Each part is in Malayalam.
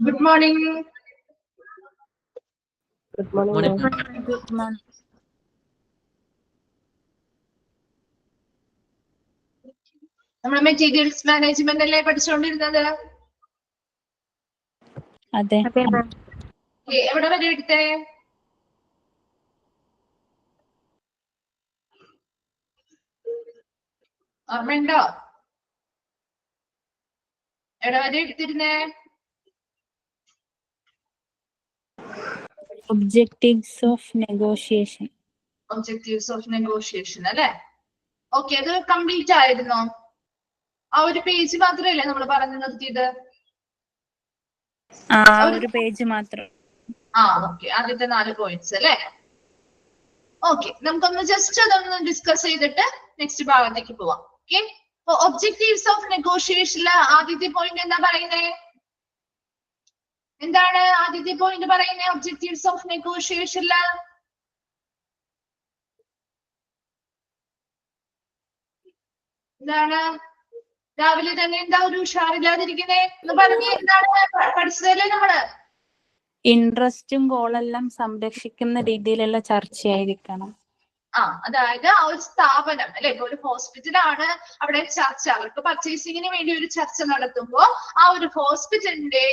Good morning. Good morning. Good morning. നമ്മുടെ മെറ്റീരിയൽസ് മാനേജ്മെന്റ് അല്ലേ പഠിച്ചുകൊണ്ടിരുന്നത്? അതെ. എവിടെ വരെ എടുത്തേ? ഓർമ്മയുണ്ടോ? എവിടെ വരെ എടുത്തിരുന്നേ? Objectives of negotiation. Objectives of negotiation അല്ലെ? ഓക്കെ, അത് കംപ്ലീറ്റ് ആയിരുന്നോ? ആ ഒരു പേജ് മാത്രമല്ലേ നമ്മൾ പറഞ്ഞു നിർത്തിയത്? ഒരു പേജ് മാത്രം. ഓക്കെ, ആദ്യത്തെ 4 പോയിന്റ്സ് അല്ലെ? ഓക്കെ, നമുക്കൊന്ന് ജസ്റ്റ് അതൊന്ന് ഡിസ്കസ് ചെയ്തിട്ട് നെക്സ്റ്റ് ഭാഗത്തേക്ക് പോവാം. ഓക്കെ, അപ്പൊ ഒബ്ജക്റ്റീവ്സ് ഓഫ് നെഗോഷിയേഷനിലെ ആദ്യത്തെ പോയിന്റ് എന്താ പറയുന്നേ? എന്താണ് ആദ്യത്തെ പോയിന്റ് പറയുന്നത്? ഒബ്ജക്റ്റീവ്സ് ഓഫ് നെഗോഷിയേഷനില് എന്താണ്? രാവിലെ തന്നെ എന്താ ഒരു ഉഷാറില്ലാതിരിക്കുന്നേ? എന്ന് പറഞ്ഞ എന്താണ് പഠിച്ചതല്ലേ നമ്മള്? ഇൻട്രസ്റ്റും ഗോളെല്ലാം സംരക്ഷിക്കുന്ന രീതിയിലുള്ള ചർച്ചയായിരിക്കണം. അതായത് ആ ഒരു സ്ഥാപനം അല്ലെ, ഇപ്പൊ ഒരു ഹോസ്പിറ്റലാണ്, അവിടെ ചർച്ച, അവർക്ക് പർച്ചേസിങ്ങിന് വേണ്ടി ഒരു ചർച്ച നടത്തുമ്പോ ആ ഒരു ഹോസ്പിറ്റലിന്റെ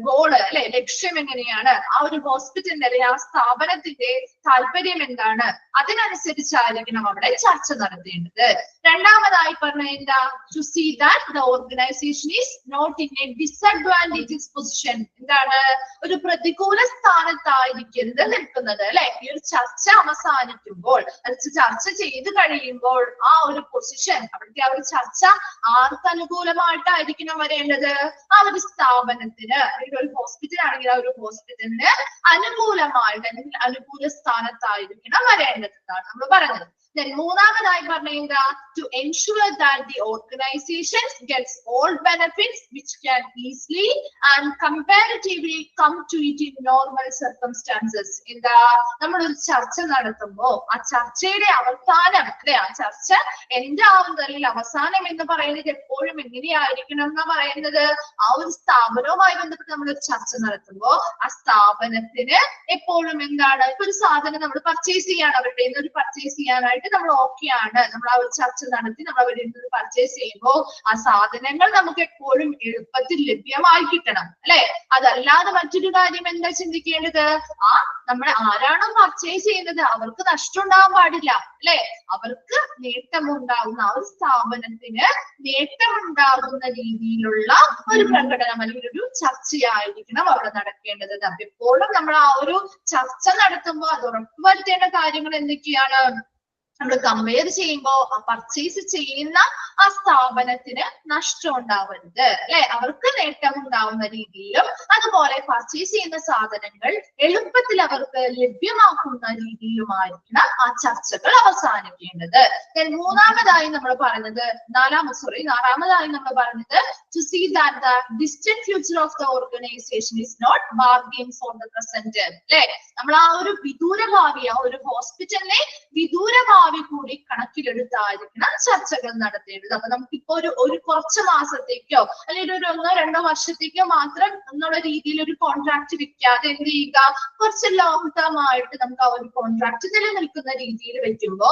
ഗോള് അല്ലെ, ലക്ഷ്യം എങ്ങനെയാണ്, ആ ഒരു ഹോസ്പിറ്റലിന്റെ അല്ലെ ആ സ്ഥാപനത്തിന്റെ താല്പര്യം എന്താണ്, അതിനനുസരിച്ചായിരിക്കണം അവിടെ ചർച്ച നടത്തേണ്ടത്. രണ്ടാമതായി പറഞ്ഞ എന്താ? To see that the organisation is not in a disadvantages position. എന്താണ്? ഒരു പ്രതികൂല സ്ഥാനത്തായിരിക്കരുത് നിൽക്കുന്നത് അല്ലെ. ഈ ഒരു ചർച്ച അവസാനിക്കുമ്പോൾ, ചർച്ച ചെയ്ത് കഴിയുമ്പോൾ ആ ഒരു പൊസിഷൻ, അവിടുത്തെ ആ ഒരു ചർച്ച ആർക്ക് അനുകൂലമായിട്ടായിരിക്കണം വരേണ്ടത്? ആ ഒരു സ്ഥാപനത്തിന്, അല്ലെങ്കിൽ ഒരു ഹോസ്പിറ്റൽ ആണെങ്കിൽ ആ ഒരു ഹോസ്പിറ്റലിന് അനുകൂലമായിട്ട് അല്ലെങ്കിൽ അനുകൂല സ്ഥാനത്തായിരിക്കണം വരേണ്ടതെന്നാണ് നമ്മൾ പറഞ്ഞത്. മൂന്നാമതായി പറഞ്ഞ to ensure that the organisation gets all benefits which can easily and comparatively come to it in normal circumstances. എന്താ? നമ്മളൊരു ചർച്ച നടത്തുമ്പോ ആ ചർച്ചയുടെ അവസാനം അല്ലെ, ആ ചർച്ച എൻഡ് ആവുന്നത് അല്ലെങ്കിൽ അവസാനം എന്ന് പറയുന്നത് എപ്പോഴും എങ്ങനെയായിരിക്കണം എന്നാ പറയുന്നത്? ആ ഒരു സ്ഥാപനവുമായി ബന്ധപ്പെട്ട് നമ്മൾ ഒരു ചർച്ച നടത്തുമ്പോ ആ സ്ഥാപനത്തിന് എപ്പോഴും എന്താണ്? ഇപ്പൊ ഒരു സാധനം നമ്മൾ പർച്ചേസ് ചെയ്യാണ്, അവരുടെ നിന്ന് ഒരു പർച്ചേസ് ചെയ്യാനായിട്ട് നമ്മൾ ഓക്കെ ആണ്, നമ്മൾ ആ ഒരു ചർച്ച നടത്തി നമ്മൾ അവരുടെ നിന്ന് പർച്ചേസ് ചെയ്യുമ്പോൾ ആ സാധനങ്ങൾ നമുക്ക് എപ്പോഴും എളുപ്പത്തിൽ ലഭ്യമായി കിട്ടണം അല്ലെ. അതല്ലാതെ മറ്റൊരു കാര്യം എന്താ ചിന്തിക്കേണ്ടത്? നമ്മൾ ആരാണോ പർച്ചേസ് ചെയ്യുന്നത് അവർക്ക് നഷ്ടം ഉണ്ടാവാൻ പാടില്ല അല്ലെ. അവർക്ക് നേട്ടമുണ്ടാകുന്ന, ആ ഒരു സ്ഥാപനത്തിന് നേട്ടമുണ്ടാകുന്ന രീതിയിലുള്ള ഒരു പ്രകടനം അല്ലെങ്കിൽ ഒരു ചർച്ചയായിരിക്കണം അവിടെ നടക്കേണ്ടത്. അപ്പൊ എപ്പോഴും നമ്മൾ ആ ഒരു ചർച്ച നടത്തുമ്പോൾ അത് ഉറപ്പുവരുത്തേണ്ട കാര്യങ്ങൾ എന്തൊക്കെയാണ്? നമ്മൾ കമ്പയർ ചെയ്യുമ്പോ ആ പർച്ചേസ് ചെയ്യുന്ന ആ സ്ഥാപനത്തിന് നഷ്ടം ഉണ്ടാവരുത് അല്ലെ, അവർക്ക് നേട്ടം ഉണ്ടാവുന്ന രീതിയിലും, അതുപോലെ പർച്ചേസ് ചെയ്യുന്ന സാധനങ്ങൾ എളുപ്പത്തിൽ അവർക്ക് ലഭ്യമാക്കുന്ന രീതിയിലുമായിരിക്കണം ആ ചർച്ചകൾ അവസാനിക്കേണ്ടത്. മൂന്നാമതായി നമ്മൾ പറഞ്ഞത് നാലാമതായി നമ്മൾ പറഞ്ഞത് to see that the distant future of the organisation is not bargain for the present അല്ലെ. നമ്മൾ ആ ഒരു വിദൂര ഭാവി, ആ ഒരു ഹോസ്പിറ്റലിനെ വിദൂര ഭാവി കൂടി കണക്കിലെടുത്തായിരിക്കണം ചർച്ചകൾ നടത്തേണ്ടത്. അപ്പൊ നമുക്കിപ്പോ ഒരു കുറച്ച് മാസത്തേക്കോ അല്ലെങ്കിൽ ഒരു 1-2 വർഷത്തേക്കോ മാത്രം എന്നുള്ള രീതിയിൽ ഒരു കോൺട്രാക്ട് വെക്കാതെ എന്ത് ചെയ്യുക? കുറച്ച് ലോങ് ടേം ആയിട്ട് നമുക്ക് ആ ഒരു കോൺട്രാക്ട് നിലനിൽക്കുന്ന രീതിയിൽ വെക്കുമ്പോ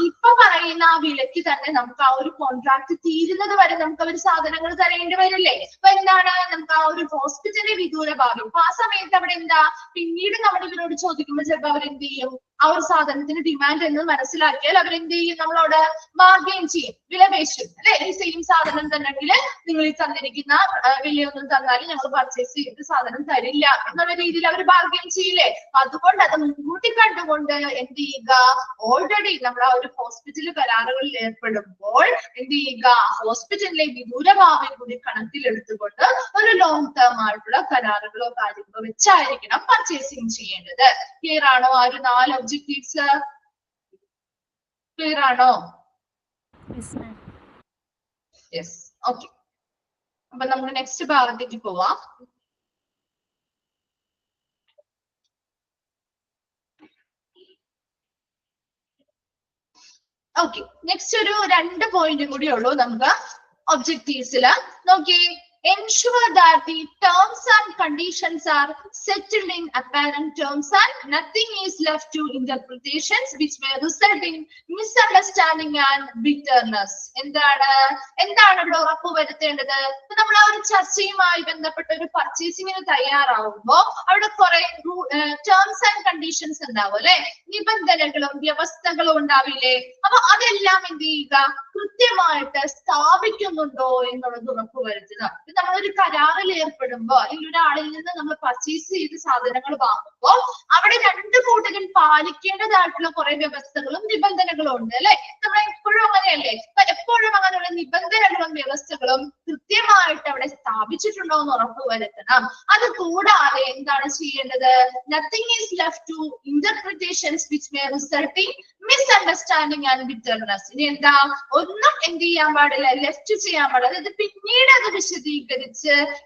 ഇപ്പൊ പറയുന്ന ആ വിലക്ക് തന്നെ നമുക്ക് ആ ഒരു കോൺട്രാക്ട് തീരുന്നത് വരെ നമുക്ക് അവർ സാധനങ്ങൾ തരേണ്ടി വരില്ലേ? അപ്പൊ എന്താണ്? നമുക്ക് ആ ഒരു ഹോസ്പിറ്റലിന്റെ വിദൂര ഭാവി, അപ്പൊ ആ സമയത്ത് അവിടെ എന്താ? പിന്നീട് നമ്മൾ ഇവരോട് ചോദിക്കുമ്പോൾ ചിലപ്പോൾ അവരെന്ത് ചെയ്യും? ആ ഒരു സാധനത്തിന് ഡിമാൻഡ് എന്ന് മനസ്സിലാക്കിയാൽ അവരെന്ത് ചെയ്യും? നമ്മളോട് ബാർഗെയിൻ ചെയ്യും, വിലപേശും അല്ലെ. ഈ സെയിം സാധനം തന്നെങ്കിൽ നിങ്ങൾ ഈ തന്നിരിക്കുന്ന വിലയൊന്നും തന്നാലും ഞങ്ങൾ പർച്ചേസ് ചെയ്ത് സാധനം തരില്ല എന്നുള്ള രീതിയിൽ അവർ ബാർഗെയിൻ ചെയ്യില്ലേ? അതുകൊണ്ട് അത് മുൻകൂട്ടി കണ്ടുകൊണ്ട് എന്ത് ചെയ്യുക? ഓൾറെഡി നമ്മൾ ആ ഒരു ഹോസ്പിറ്റൽ കരാറുകളിൽ ഏർപ്പെടുമ്പോൾ എന്ത് ചെയ്യുക? ഹോസ്പിറ്റലിലെ വിദൂര ഭാവി കൂടി കണക്കിലെടുത്തുകൊണ്ട് ഒരു ലോങ് ടേം ആയിട്ടുള്ള കരാറുകളോ കാര്യങ്ങളോ വെച്ചായിരിക്കണം പർച്ചേസിങ് ചെയ്യേണ്ടത്. ക്ലിയർ ആണോ? ആ ഒരു 4 ഒബ്ജക്റ്റീവ്സ് ക്ലിയർ ആണോ? Yes, okay. അപ്പൊ നമുക്ക് നെക്സ്റ്റ് ഭാഗത്തേക്ക് പോവാം. ഓക്കെ, നെക്സ്റ്റ് ഒരു 2 പോയിന്റ് കൂടി ഉള്ളൂ നമുക്ക് ഒബ്ജക്റ്റീവ്സിൽ. നോക്കി, ensure that the terms and conditions are settled in apparent terms and nothing is left to interpretations which may result in misunderstanding and bitterness. എന്താണ് ഇവിടെ ഉറപ്പുവരുത്തേണ്ടത്? നമ്മൾ ആ ഒരു ചർച്ചയുമായി ബന്ധപ്പെട്ട ഒരു പർച്ചേസിങ്ങിന് തയ്യാറാവുമ്പോ അവിടെ കുറെ ടേംസ് ആൻഡ് കണ്ടീഷൻസ് ഉണ്ടാവും അല്ലെ, നിബന്ധനകളും വ്യവസ്ഥകളും ഉണ്ടാവില്ലേ? അപ്പൊ അതെല്ലാം എന്ത് ചെയ്യുക, കൃത്യമായിട്ട് സ്ഥാപിക്കുന്നുണ്ടോ എന്നുള്ളത് ഉറപ്പുവരുത്തുക. നമ്മളൊരു കരാറിൽ ഏർപ്പെടുമ്പോ അല്ലെങ്കിൽ ഒരാളിൽ നിന്ന് നമ്മൾ പർച്ചേസ് ചെയ്ത് സാധനങ്ങൾ വാങ്ങുമ്പോ അവിടെ രണ്ട് കൂട്ടരും പാലിക്കേണ്ടതായിട്ടുള്ള കുറെ വ്യവസ്ഥകളും നിബന്ധനകളും ഉണ്ട് അല്ലെ. നമ്മൾ എപ്പോഴും അങ്ങനെയല്ലേ, എപ്പോഴും അങ്ങനെയുള്ള നിബന്ധനകളും വ്യവസ്ഥകളും കൃത്യമായിട്ട് അവിടെ സ്ഥാപിച്ചിട്ടുണ്ടോ എന്ന് ഉറപ്പുവരുത്തണം. അത് കൂടാതെ എന്താണ് ചെയ്യേണ്ടത്? Nothing is left to interpretations which may result in misunderstanding and bitterness. ഇനി എന്താ, ഒന്നും എന്ത് ചെയ്യാൻ പാടില്ല, ലെഫ്റ്റ് ചെയ്യാൻ പാടില്ല. അതായത് പിന്നീട് അത്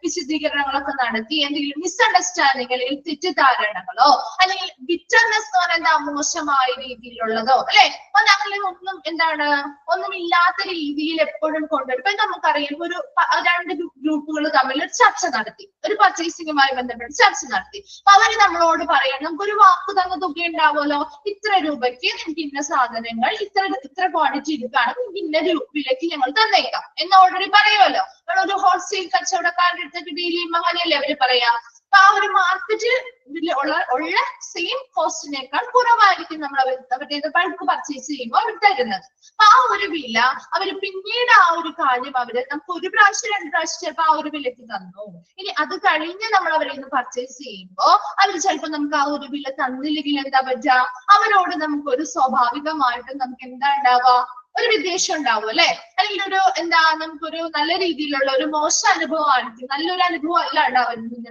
വിശദീകരണങ്ങളൊക്കെ നടത്തി എന്തെങ്കിലും മിസ്അണ്ടർസ്റ്റാൻഡിങ് അല്ലെങ്കിൽ തെറ്റിദ്ധാരണകളോ അല്ലെങ്കിൽ ബിറ്റർനെസ് എന്ന് പറയുന്നത് മോശമായ രീതിയിലുള്ളതോ അല്ലെ, അങ്ങനെ ഒന്നും എന്താണ് ഒന്നുമില്ലാത്ത രീതിയിൽ എപ്പോഴും കൊണ്ടുവരും. ഇപ്പൊ നമുക്കറിയാം, ഒരു രണ്ട് ഗ്രൂപ്പുകൾ തമ്മിൽ ഒരു ചർച്ച നടത്തി, ഒരു പർച്ചേസിംഗുമായി ബന്ധപ്പെട്ട് ചർച്ച നടത്തി. അപ്പൊ അവര് നമ്മളോട് പറയണം, നമുക്കൊരു വാക്ക് തന്ന തുക ഉണ്ടാവുമല്ലോ, ഇത്ര രൂപയ്ക്ക് നിങ്ങൾക്ക് ഇന്ന സാധനങ്ങൾ ഇത്ര ക്വാണ്ടിറ്റി എടുക്കുകയാണെങ്കിൽ നിങ്ങൾക്ക് ഇന്ന വിലയ്ക്ക് ഞങ്ങൾ തന്നേക്കാം എന്ന് ഓൾറെഡി പറയുമല്ലോ. ഒരു ഹോൾസെയിൽ കച്ചവടക്കാരുടെ അടുത്തൊക്കെ ഡീൽ ചെയ്യുമ്പോൾ അങ്ങനെയല്ലേ അവര് പറയാ. അപ്പൊ ആ ഒരു മാർക്കറ്റിൽ ഉള്ള സെയിം കോസ്റ്റിനേക്കാൾ കുറവായിരിക്കും നമ്മൾ അവരുടെ ബൾക്ക് പർച്ചേസ് ചെയ്യുമ്പോൾ അവർ തരുന്നത്. അപ്പൊ ആ ഒരു വില അവര് പിന്നീട് ആ ഒരു കാര്യം അവര് നമുക്ക് ഒരു പ്രാവശ്യം രണ്ട് പ്രാവശ്യം ചിലപ്പോ ആ ഒരു വിലക്ക് തന്നു. ഇനി അത് കഴിഞ്ഞ് നമ്മൾ അവരിൽ നിന്ന് പർച്ചേസ് ചെയ്യുമ്പോ അവര് ചിലപ്പോ നമുക്ക് ആ ഒരു വില തന്നില്ലെങ്കിൽ എന്താ പറ്റുക, അവരോട് നമുക്കൊരു സ്വാഭാവികമായിട്ടും നമുക്ക് എന്താ ഉണ്ടാവുക, ഒരു വിദ്വേഷം ഉണ്ടാവും അല്ലെ, അല്ലെങ്കിൽ ഒരു നമുക്കൊരു നല്ല രീതിയിലുള്ള ഒരു മോശം അനുഭവം ആയിരിക്കും, നല്ലൊരു അനുഭവം അല്ല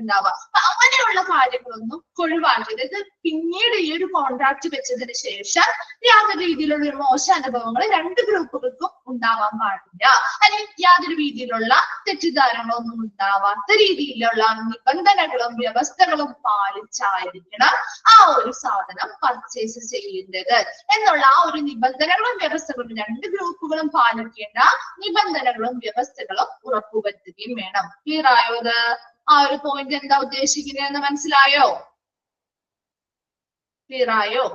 ഉണ്ടാവുക. അപ്പൊ അങ്ങനെയുള്ള കാര്യങ്ങളൊന്നും ഒഴിവാക്കിയത്. ഇത് പിന്നീട് ഈ ഒരു കോൺട്രാക്ട് വെച്ചതിന് ശേഷം യാതൊരു രീതിയിലുള്ള ഒരു മോശം അനുഭവങ്ങൾ രണ്ട് ഗ്രൂപ്പുകൾക്കും ഉണ്ടാവാൻ പാടില്ല, അല്ലെങ്കിൽ യാതൊരു രീതിയിലുള്ള തെറ്റിദ്ധാരണകളൊന്നും ഉണ്ടാവാത്ത രീതിയിലുള്ള നിബന്ധനകളും വ്യവസ്ഥകളും പാലിച്ചായിരിക്കണം ആ ഒരു സാധനം പർച്ചേസ് ചെയ്യേണ്ടത് എന്നുള്ള ആ ഒരു നിബന്ധനകളും വ്യവസ്ഥകളും രണ്ട് ഗ്രൂപ്പുകളും പാലിക്കേണ്ട നിബന്ധനകളും വ്യവസ്ഥകളും ഉറപ്പുവരുത്തുകയും വേണം. ക്ലിയർ ആയോ? അത് ആ ഒരു പോയിന്റ് എന്താ ഉദ്ദേശിക്കുന്നതെന്ന് മനസ്സിലായോ? ക്ലിയർ ആയോ?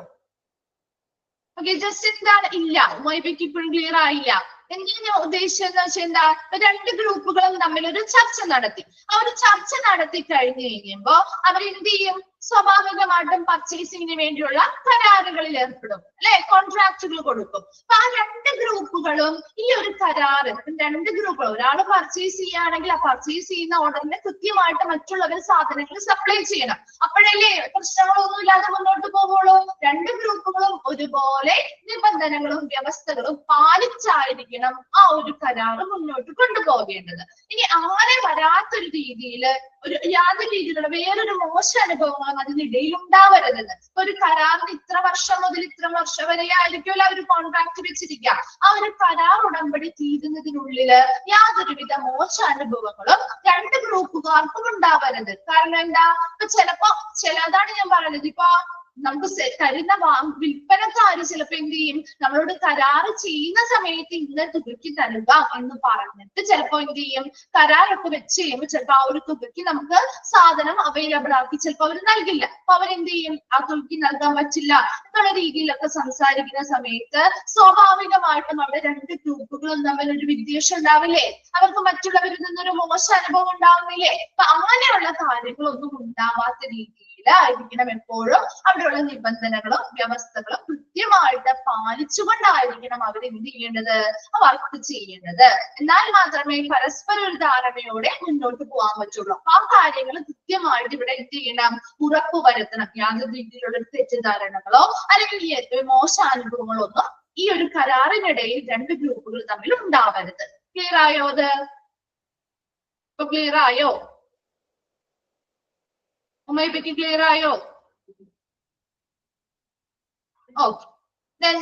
ഓക്കെ, ജസ്റ്റ് എന്താണ് ഇല്ല, മൊയ്ബയ്ക്ക് ഇപ്പോഴും ക്ലിയർ ആയില്ല. എന്താണ് ഞാൻ ഉദ്ദേശിച്ചതെന്ന് വെച്ചാൽ എന്താ, രണ്ട് ഗ്രൂപ്പുകളും തമ്മിൽ ഒരു ചർച്ച നടത്തി. ആ ഒരു ചർച്ച നടത്തി കഴിഞ്ഞു കഴിയുമ്പോ അവരെന്ത് ചെയ്യും, സ്വാഭാവികമായിട്ടും പർച്ചേസിങ്ങിന് വേണ്ടിയുള്ള കരാറുകളിൽ ഏർപ്പെടും അല്ലെ, കോൺട്രാക്റ്റുകൾ കൊടുക്കും. അപ്പൊ ആ രണ്ട് ഗ്രൂപ്പുകളും ഈ ഒരു കരാറ്, രണ്ട് ഗ്രൂപ്പുകൾ ഒരാൾ പർച്ചേസ് ചെയ്യുകയാണെങ്കിൽ ആ പർച്ചേസ് ചെയ്യുന്ന ഓർഡറിന് കൃത്യമായിട്ട് മറ്റുള്ളവർ സാധനങ്ങൾ സപ്ലൈ ചെയ്യണം. അപ്പോഴല്ലേ പ്രശ്നങ്ങളൊന്നും ഇല്ലാതെ മുന്നോട്ട് പോകുള്ളൂ. രണ്ട് ഗ്രൂപ്പുകളും ഒരുപോലെ നിബന്ധനകളും വ്യവസ്ഥകളും പാലിച്ചായിരിക്കണം ആ ഒരു കരാറ് മുന്നോട്ട് കൊണ്ടുപോകേണ്ടത്. ഇനി അങ്ങനെ വരാത്തൊരു രീതിയിൽ ഒരു യാതൊരു രീതിയിലുള്ള വേറൊരു മോശം അനുഭവങ്ങളും അതിനിടയിൽ ഉണ്ടാവരുതെന്ന്. ഒരു കരാറിന് ഇത്ര വർഷം മുതൽ ഇത്ര വർഷം വരെ ആയിരിക്കുമല്ലോ അവർ കോൺട്രാക്ട് വെച്ചിരിക്കുക. ആ ഒരു കരാർ ഉടമ്പടി തീരുന്നതിനുള്ളില് യാതൊരുവിധ മോശം അനുഭവങ്ങളും രണ്ട് ഗ്രൂപ്പുകാർക്കും ഉണ്ടാവരുത്. കാരണം എന്താ, ഇപ്പൊ ചിലതാണ് ഞാൻ പറയുന്നത്, ഇപ്പൊ നമുക്ക് തരുന്ന വിൽപ്പനക്കാര് ചിലപ്പോ എന്ത് ചെയ്യും, നമ്മളോട് കരാറ് ചെയ്യുന്ന സമയത്ത് ഇന്ന തുകയ്ക്ക് തരുക എന്ന് പറഞ്ഞിട്ട് ചിലപ്പോ എന്ത് ചെയ്യും, കരാറൊക്കെ വെച്ച് കഴിയുമ്പോൾ ചിലപ്പോ ആ ഒരു തുകയ്ക്ക് നമുക്ക് സാധനം അവൈലബിൾ ആക്കി ചിലപ്പോ അവർ നൽകില്ല. അപ്പൊ അവരെന്ത് ചെയ്യും, ആ തുകയ്ക്ക് നൽകാൻ പറ്റില്ല എന്നുള്ള രീതിയിലൊക്കെ സംസാരിക്കുന്ന സമയത്ത് സ്വാഭാവികമായിട്ടും അവിടെ രണ്ട് ഗ്രൂപ്പുകളും തമ്മിൽ ഒരു വിദ്വേഷം ഉണ്ടാവില്ലേ, അവർക്ക് മറ്റുള്ളവരിൽ നിന്നൊരു മോശം അനുഭവം ഉണ്ടാവുന്നില്ലേ. അപ്പൊ അങ്ങനെയുള്ള കാര്യങ്ങളൊന്നും ഉണ്ടാവാത്ത രീതിയിലായിരിക്കണം എപ്പോഴും അവിടെയുള്ള നിബന്ധനകളും വ്യവസ്ഥകളും കൃത്യമായിട്ട് പാലിച്ചുകൊണ്ടായിരിക്കണം അവരെന്ത് ചെയ്യേണ്ടത്, വർക്ക് ചെയ്യേണ്ടത്. എന്നാൽ മാത്രമേ പരസ്പരം ഒരു ധാരണയോടെ മുന്നോട്ട് പോകാൻ പറ്റുള്ളൂ. അപ്പൊ ആ കാര്യങ്ങൾ കൃത്യമായിട്ട് ഇവിടെ എന്ത് ചെയ്യണം, ഉറപ്പുവരുത്തണം. യാതൊരു രീതിയിലുള്ള തെറ്റിദ്ധാരണകളോ അല്ലെങ്കിൽ മോശം അനുഭവങ്ങളോ ഒന്നും ഈ ഒരു കരാറിനിടയിൽ രണ്ട് ഗ്രൂപ്പുകൾ തമ്മിൽ ഉണ്ടാവരുത്. ക്ലിയർ ആയോ? അത് ഇപ്പൊ ക്ലിയർ ആയോ? ഉമ്മയെ ക്ലിയർ ആയോ? ഓക്കെ,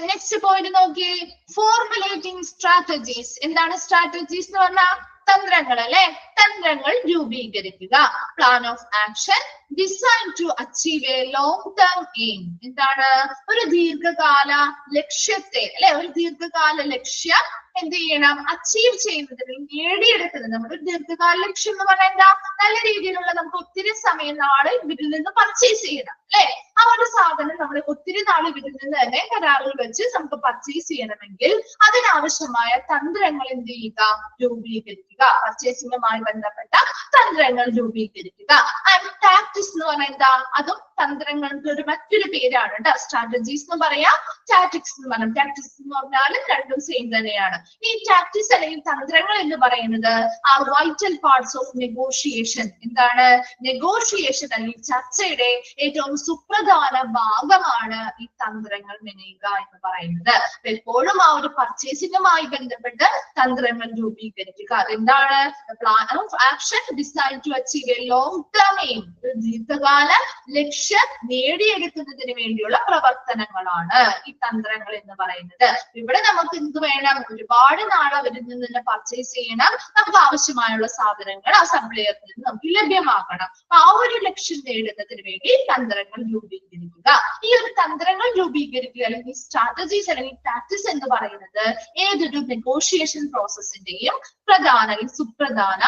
നെക്സ്റ്റ് പോയിന്റ് നോക്കിയേ, ഫോർമുലേറ്റിംഗ് സ്ട്രാറ്റജീസ്. എന്താണ് സ്ട്രാറ്റജീസ് എന്ന് പറഞ്ഞാൽ? തന്ത്രങ്ങൾ അല്ലെ. തന്ത്രങ്ങൾ രൂപീകരിക്കുക. Plan of action design to achieve a long term aim. എന്താണ്? ഒരു ദീർഘകാല ലക്ഷ്യത്തെ അല്ലെ, ഒരു ദീർഘകാല ലക്ഷ്യം എന്ത് ചെയ്യണം? അച്ചീവ് ചെയ്യുന്നതിന്, നേടിയെടുക്കുന്നത്. നമ്മുടെ ദീർഘകാല ലക്ഷ്യം എന്ന് പറഞ്ഞാൽ എന്താ? നല്ല രീതിയിലുള്ള നമുക്ക് ഒത്തിരി സമയം നാളെ ഇവരിൽ നിന്ന് പർച്ചേസ് ചെയ്യണം അല്ലെ. ആ ഒരു സാധനം നമ്മൾ ഒത്തിരി നാൾ ഇവരിൽ നിന്ന് തന്നെ കരാറിൽ വെച്ച് നമുക്ക് പർച്ചേസ് ചെയ്യണമെങ്കിൽ അതിനാവശ്യമായ തന്ത്രങ്ങൾ എന്ത് ചെയ്യുക? രൂപീകരിക്കുക. പർച്ചേസിംഗുമായി ബന്ധപ്പെട്ട തന്ത്രങ്ങൾ രൂപീകരിക്കുക. ആൻഡ് ടാക്ടിക്സ് എന്ന് പറഞ്ഞാൽ എന്താ? അതും തന്ത്രങ്ങൾക്ക് ഒരു മറ്റൊരു പേരാണ് കേട്ടോ. സ്ട്രാറ്റജീസ് എന്ന് പറയാം, ടാക്ടിക്സ് എന്ന് പറയാം. ടാക്ടിക്സ് എന്ന് പറഞ്ഞാലും രണ്ടും സെയിം തന്നെയാണ്. ഈ ടാക്ടിക്സ് അല്ലെങ്കിൽ തന്ത്രങ്ങൾ എന്ന് പറയുന്നത് are vital parts of negotiation. എന്താണ്? നെഗോഷിയേഷൻ അല്ലെങ്കിൽ ചർച്ചയുടെ ഏറ്റവും സുപ്രധാന ഭാഗമാണ് ഈ തന്ത്രങ്ങൾ മെനയുക എന്ന് പറയുന്നത്. എപ്പോഴും ആ ഒരു പർച്ചേസിംഗുമായി ബന്ധപ്പെട്ട് തന്ത്രങ്ങൾ രൂപീകരിക്കുക. അതെന്താണ്? Plan of action design to achieve a long term aim. ദീർഘകാല ലക്ഷ്യം നേടിയെടുക്കുന്നതിന് വേണ്ടിയുള്ള പ്രവർത്തനങ്ങളാണ് ഈ തന്ത്രങ്ങൾ എന്ന് പറയുന്നത്. ഇവിടെ നമുക്ക് എന്ത് വേണം? ഒരുപാട് നാൾ അവരിൽ നിന്ന് തന്നെ പർച്ചേസ് ചെയ്യണം. നമുക്ക് ആവശ്യമായുള്ള സാധനങ്ങൾ ആ സപ്ലയറിൽ നിന്ന് നമുക്ക് ലഭ്യമാക്കണം. ആ ഒരു ലക്ഷ്യം നേടുന്നതിന് വേണ്ടി തന്ത്രങ്ങൾ രൂപീകരിക്കുക. ഈ ഒരു തന്ത്രങ്ങൾ രൂപീകരിക്കുക അല്ലെങ്കിൽ സ്ട്രാറ്റജീസ് അല്ലെങ്കിൽ ടാക്ടിക്സ് എന്ന് പറയുന്നത് ഏതൊരു നെഗോഷിയേഷൻ പ്രോസസ്സിന്റെയും പ്രധാന അല്ലെങ്കിൽ സുപ്രധാന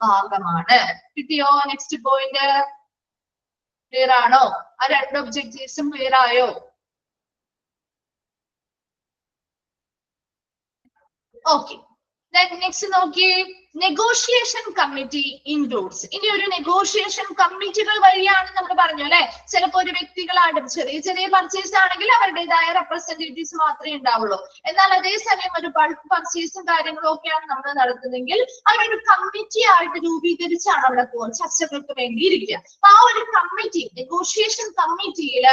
ഭാഗമാണ്. കിട്ടിയോ? നെക്സ്റ്റ് പോയിന്റ് ക്ലിയർ ആണോ? ആ രണ്ട് ഒബ്ജക്റ്റീവ്സും ക്ലിയർ ആയോ? ഓക്കെ. നെക്സ്റ്റ് നോക്കിയേ, നെഗോഷിയേഷൻ കമ്മിറ്റി ഇൻക്ലൂഡ്സ്. ഇനി ഒരു നെഗോഷിയേഷൻ കമ്മിറ്റികൾ വഴിയാണ് നമ്മൾ പറഞ്ഞു അല്ലെ. ചിലപ്പോൾ ഒരു വ്യക്തികളാണ് ചെറിയ ചെറിയ പർച്ചേസ് ആണെങ്കിൽ അവരുടേതായ റെപ്രസെന്റേറ്റീവ്സ് മാത്രമേ ഉണ്ടാവുള്ളൂ. എന്നാൽ അതേസമയം ഒരു ബൾക്ക് പർച്ചേസും കാര്യങ്ങളും ഒക്കെയാണ് നമ്മൾ നടത്തുന്നതെങ്കിൽ അവരൊരു കമ്മിറ്റി ആയിട്ട് രൂപീകരിച്ചാണ് അവിടെ ചർച്ചകൾക്ക് വേണ്ടി ഇരിക്കുക. ആ ഒരു കമ്മിറ്റി, നെഗോഷിയേഷൻ കമ്മിറ്റിയിൽ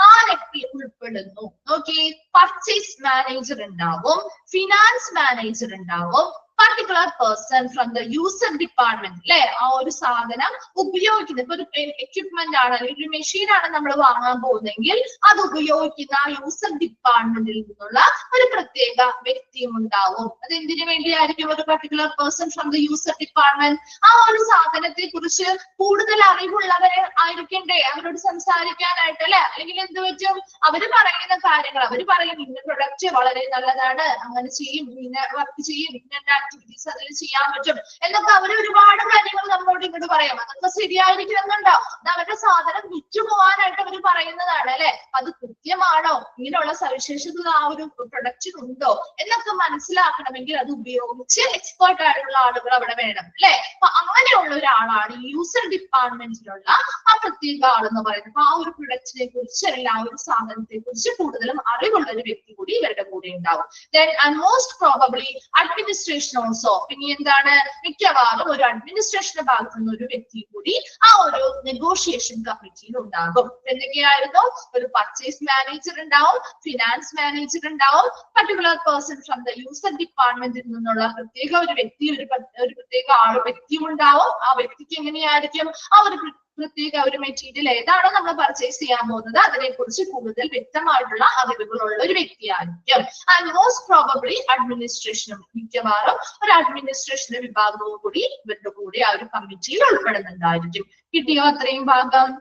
ആരൊക്കെ ഉൾപ്പെടുന്നു നോക്കി? പർച്ചേസ് മാനേജർ ഉണ്ടാവും, ഫിനാൻസ് മാനേജർ ഉണ്ടാവും, particular person from the user department അല്ലെ. ആ ഒരു സാധനം ഉപയോഗിക്കുന്നത്, ഇപ്പൊ ഒരു എക്യുപ്മെന്റ് ആണ് അല്ലെങ്കിൽ ഒരു മെഷീൻ ആണ് നമ്മൾ വാങ്ങാൻ പോകുന്നതെങ്കിൽ അത് ഉപയോഗിക്കുന്ന ആ യൂസർ ഡിപ്പാർട്ട്മെന്റിൽ നിന്നുള്ള ഒരു പ്രത്യേക വ്യക്തിയും ഉണ്ടാവും. അത് എന്തിനു വേണ്ടിയായിരിക്കും? ഒരു particular person from the user department. ആ ഒരു സാധനത്തെ കുറിച്ച് കൂടുതൽ അറിവുള്ളവരെ ആയിരിക്കണ്ടേ അവരോട് സംസാരിക്കാനായിട്ട് അല്ലെ. അല്ലെങ്കിൽ എന്ത് പറ്റും? അവര് പറയുന്ന കാര്യങ്ങൾ, അവര് പറയും ഇന്ന പ്രൊഡക്റ്റ് വളരെ നല്ലതാണ്, അങ്ങനെ ചെയ്യും, ഇന്ന വർക്ക് ചെയ്യും, ഇന്ന ആക്ടിവിറ്റീസ് അതിൽ ചെയ്യാൻ പറ്റും എന്നൊക്കെ അവർ ഒരുപാട് കാര്യങ്ങൾ നമ്മളോട് ഇങ്ങോട്ട് പറയാം. അതൊക്കെ ശരിയായിരിക്കണമെന്നുണ്ടാവും. അത് അവരുടെ സാധനം വിറ്റുപോകാനായിട്ട് അവർ പറയുന്നതാണ് അല്ലെ. അത് കൃത്യമാണോ? ഇങ്ങനെയുള്ള സവിശേഷതകൾ ആ ഒരു പ്രൊഡക്റ്റിന് ഉണ്ടോ എന്നൊക്കെ മനസ്സിലാക്കണമെങ്കിൽ അത് ഉപയോഗിച്ച് എക്സ്പേർട്ട് ആയിട്ടുള്ള ആളുകൾ അവിടെ വേണം അല്ലെ. അപ്പൊ അങ്ങനെയുള്ള ഒരാളാണ് യൂസർ ഡിപ്പാർട്ട്മെന്റിലുള്ള ആ പ്രത്യേക ആളെന്ന് പറയുന്നത്. അപ്പൊ ആ ഒരു പ്രൊഡക്റ്റിനെ കുറിച്ച് അല്ലെങ്കിൽ ആ ഒരു സാധനത്തെ കുറിച്ച് കൂടുതലും അറിവുള്ള ഒരു വ്യക്തി കൂടി ഇവരുടെ കൂടെ ഉണ്ടാവും. Then and most probably administration also. പിന്നെ എന്താണ്? മിക്കവാറും ഒരു അഡ്മിനിസ്ട്രേഷന്റെ ഭാഗത്തു നിന്ന് ഒരു വ്യക്തി കൂടി ആ ഒരു നെഗോഷിയേഷൻ കമ്മിറ്റിയിൽ ഉണ്ടാകും. എന്തൊക്കെയായിരുന്നു? ഒരു പർച്ചേസ് മാനേജർ ഉണ്ടാവും, ഫിനാൻസ് മാനേജർ ഉണ്ടാവും, particular person from the user ഡിപ്പാർട്ട്മെന്റിൽ നിന്നുള്ള പ്രത്യേക ഒരു വ്യക്തി, ഒരു പ്രത്യേക വ്യക്തിയും ഉണ്ടാവും. ആ വ്യക്തിക്ക് എങ്ങനെയായിരിക്കും ആ ഒരു പ്രത്യേക ഒരു മെറ്റീരിയൽ ഏതാണോ നമ്മൾ പർച്ചേസ് ചെയ്യാൻ പോകുന്നത് അതിനെ കുറിച്ച് കൂടുതൽ വ്യക്തമായിട്ടുള്ള അറിവുകളുള്ള ഒരു വ്യക്തിയായിരിക്കും. ആൻഡ് മോസ്റ്റ് പ്രോബബ്ലി അഡ്മിനിസ്ട്രേഷനും, മിക്കവാറും ഒരു അഡ്മിനിസ്ട്രേഷന്റെ വിഭാഗവും കൂടി ഇവരുടെ കൂടി ആ ഒരു കമ്മിറ്റിയിൽ ഉൾപ്പെടുന്നുണ്ടായിരിക്കും. കിട്ടിയോ? അത്രയും ഭാഗം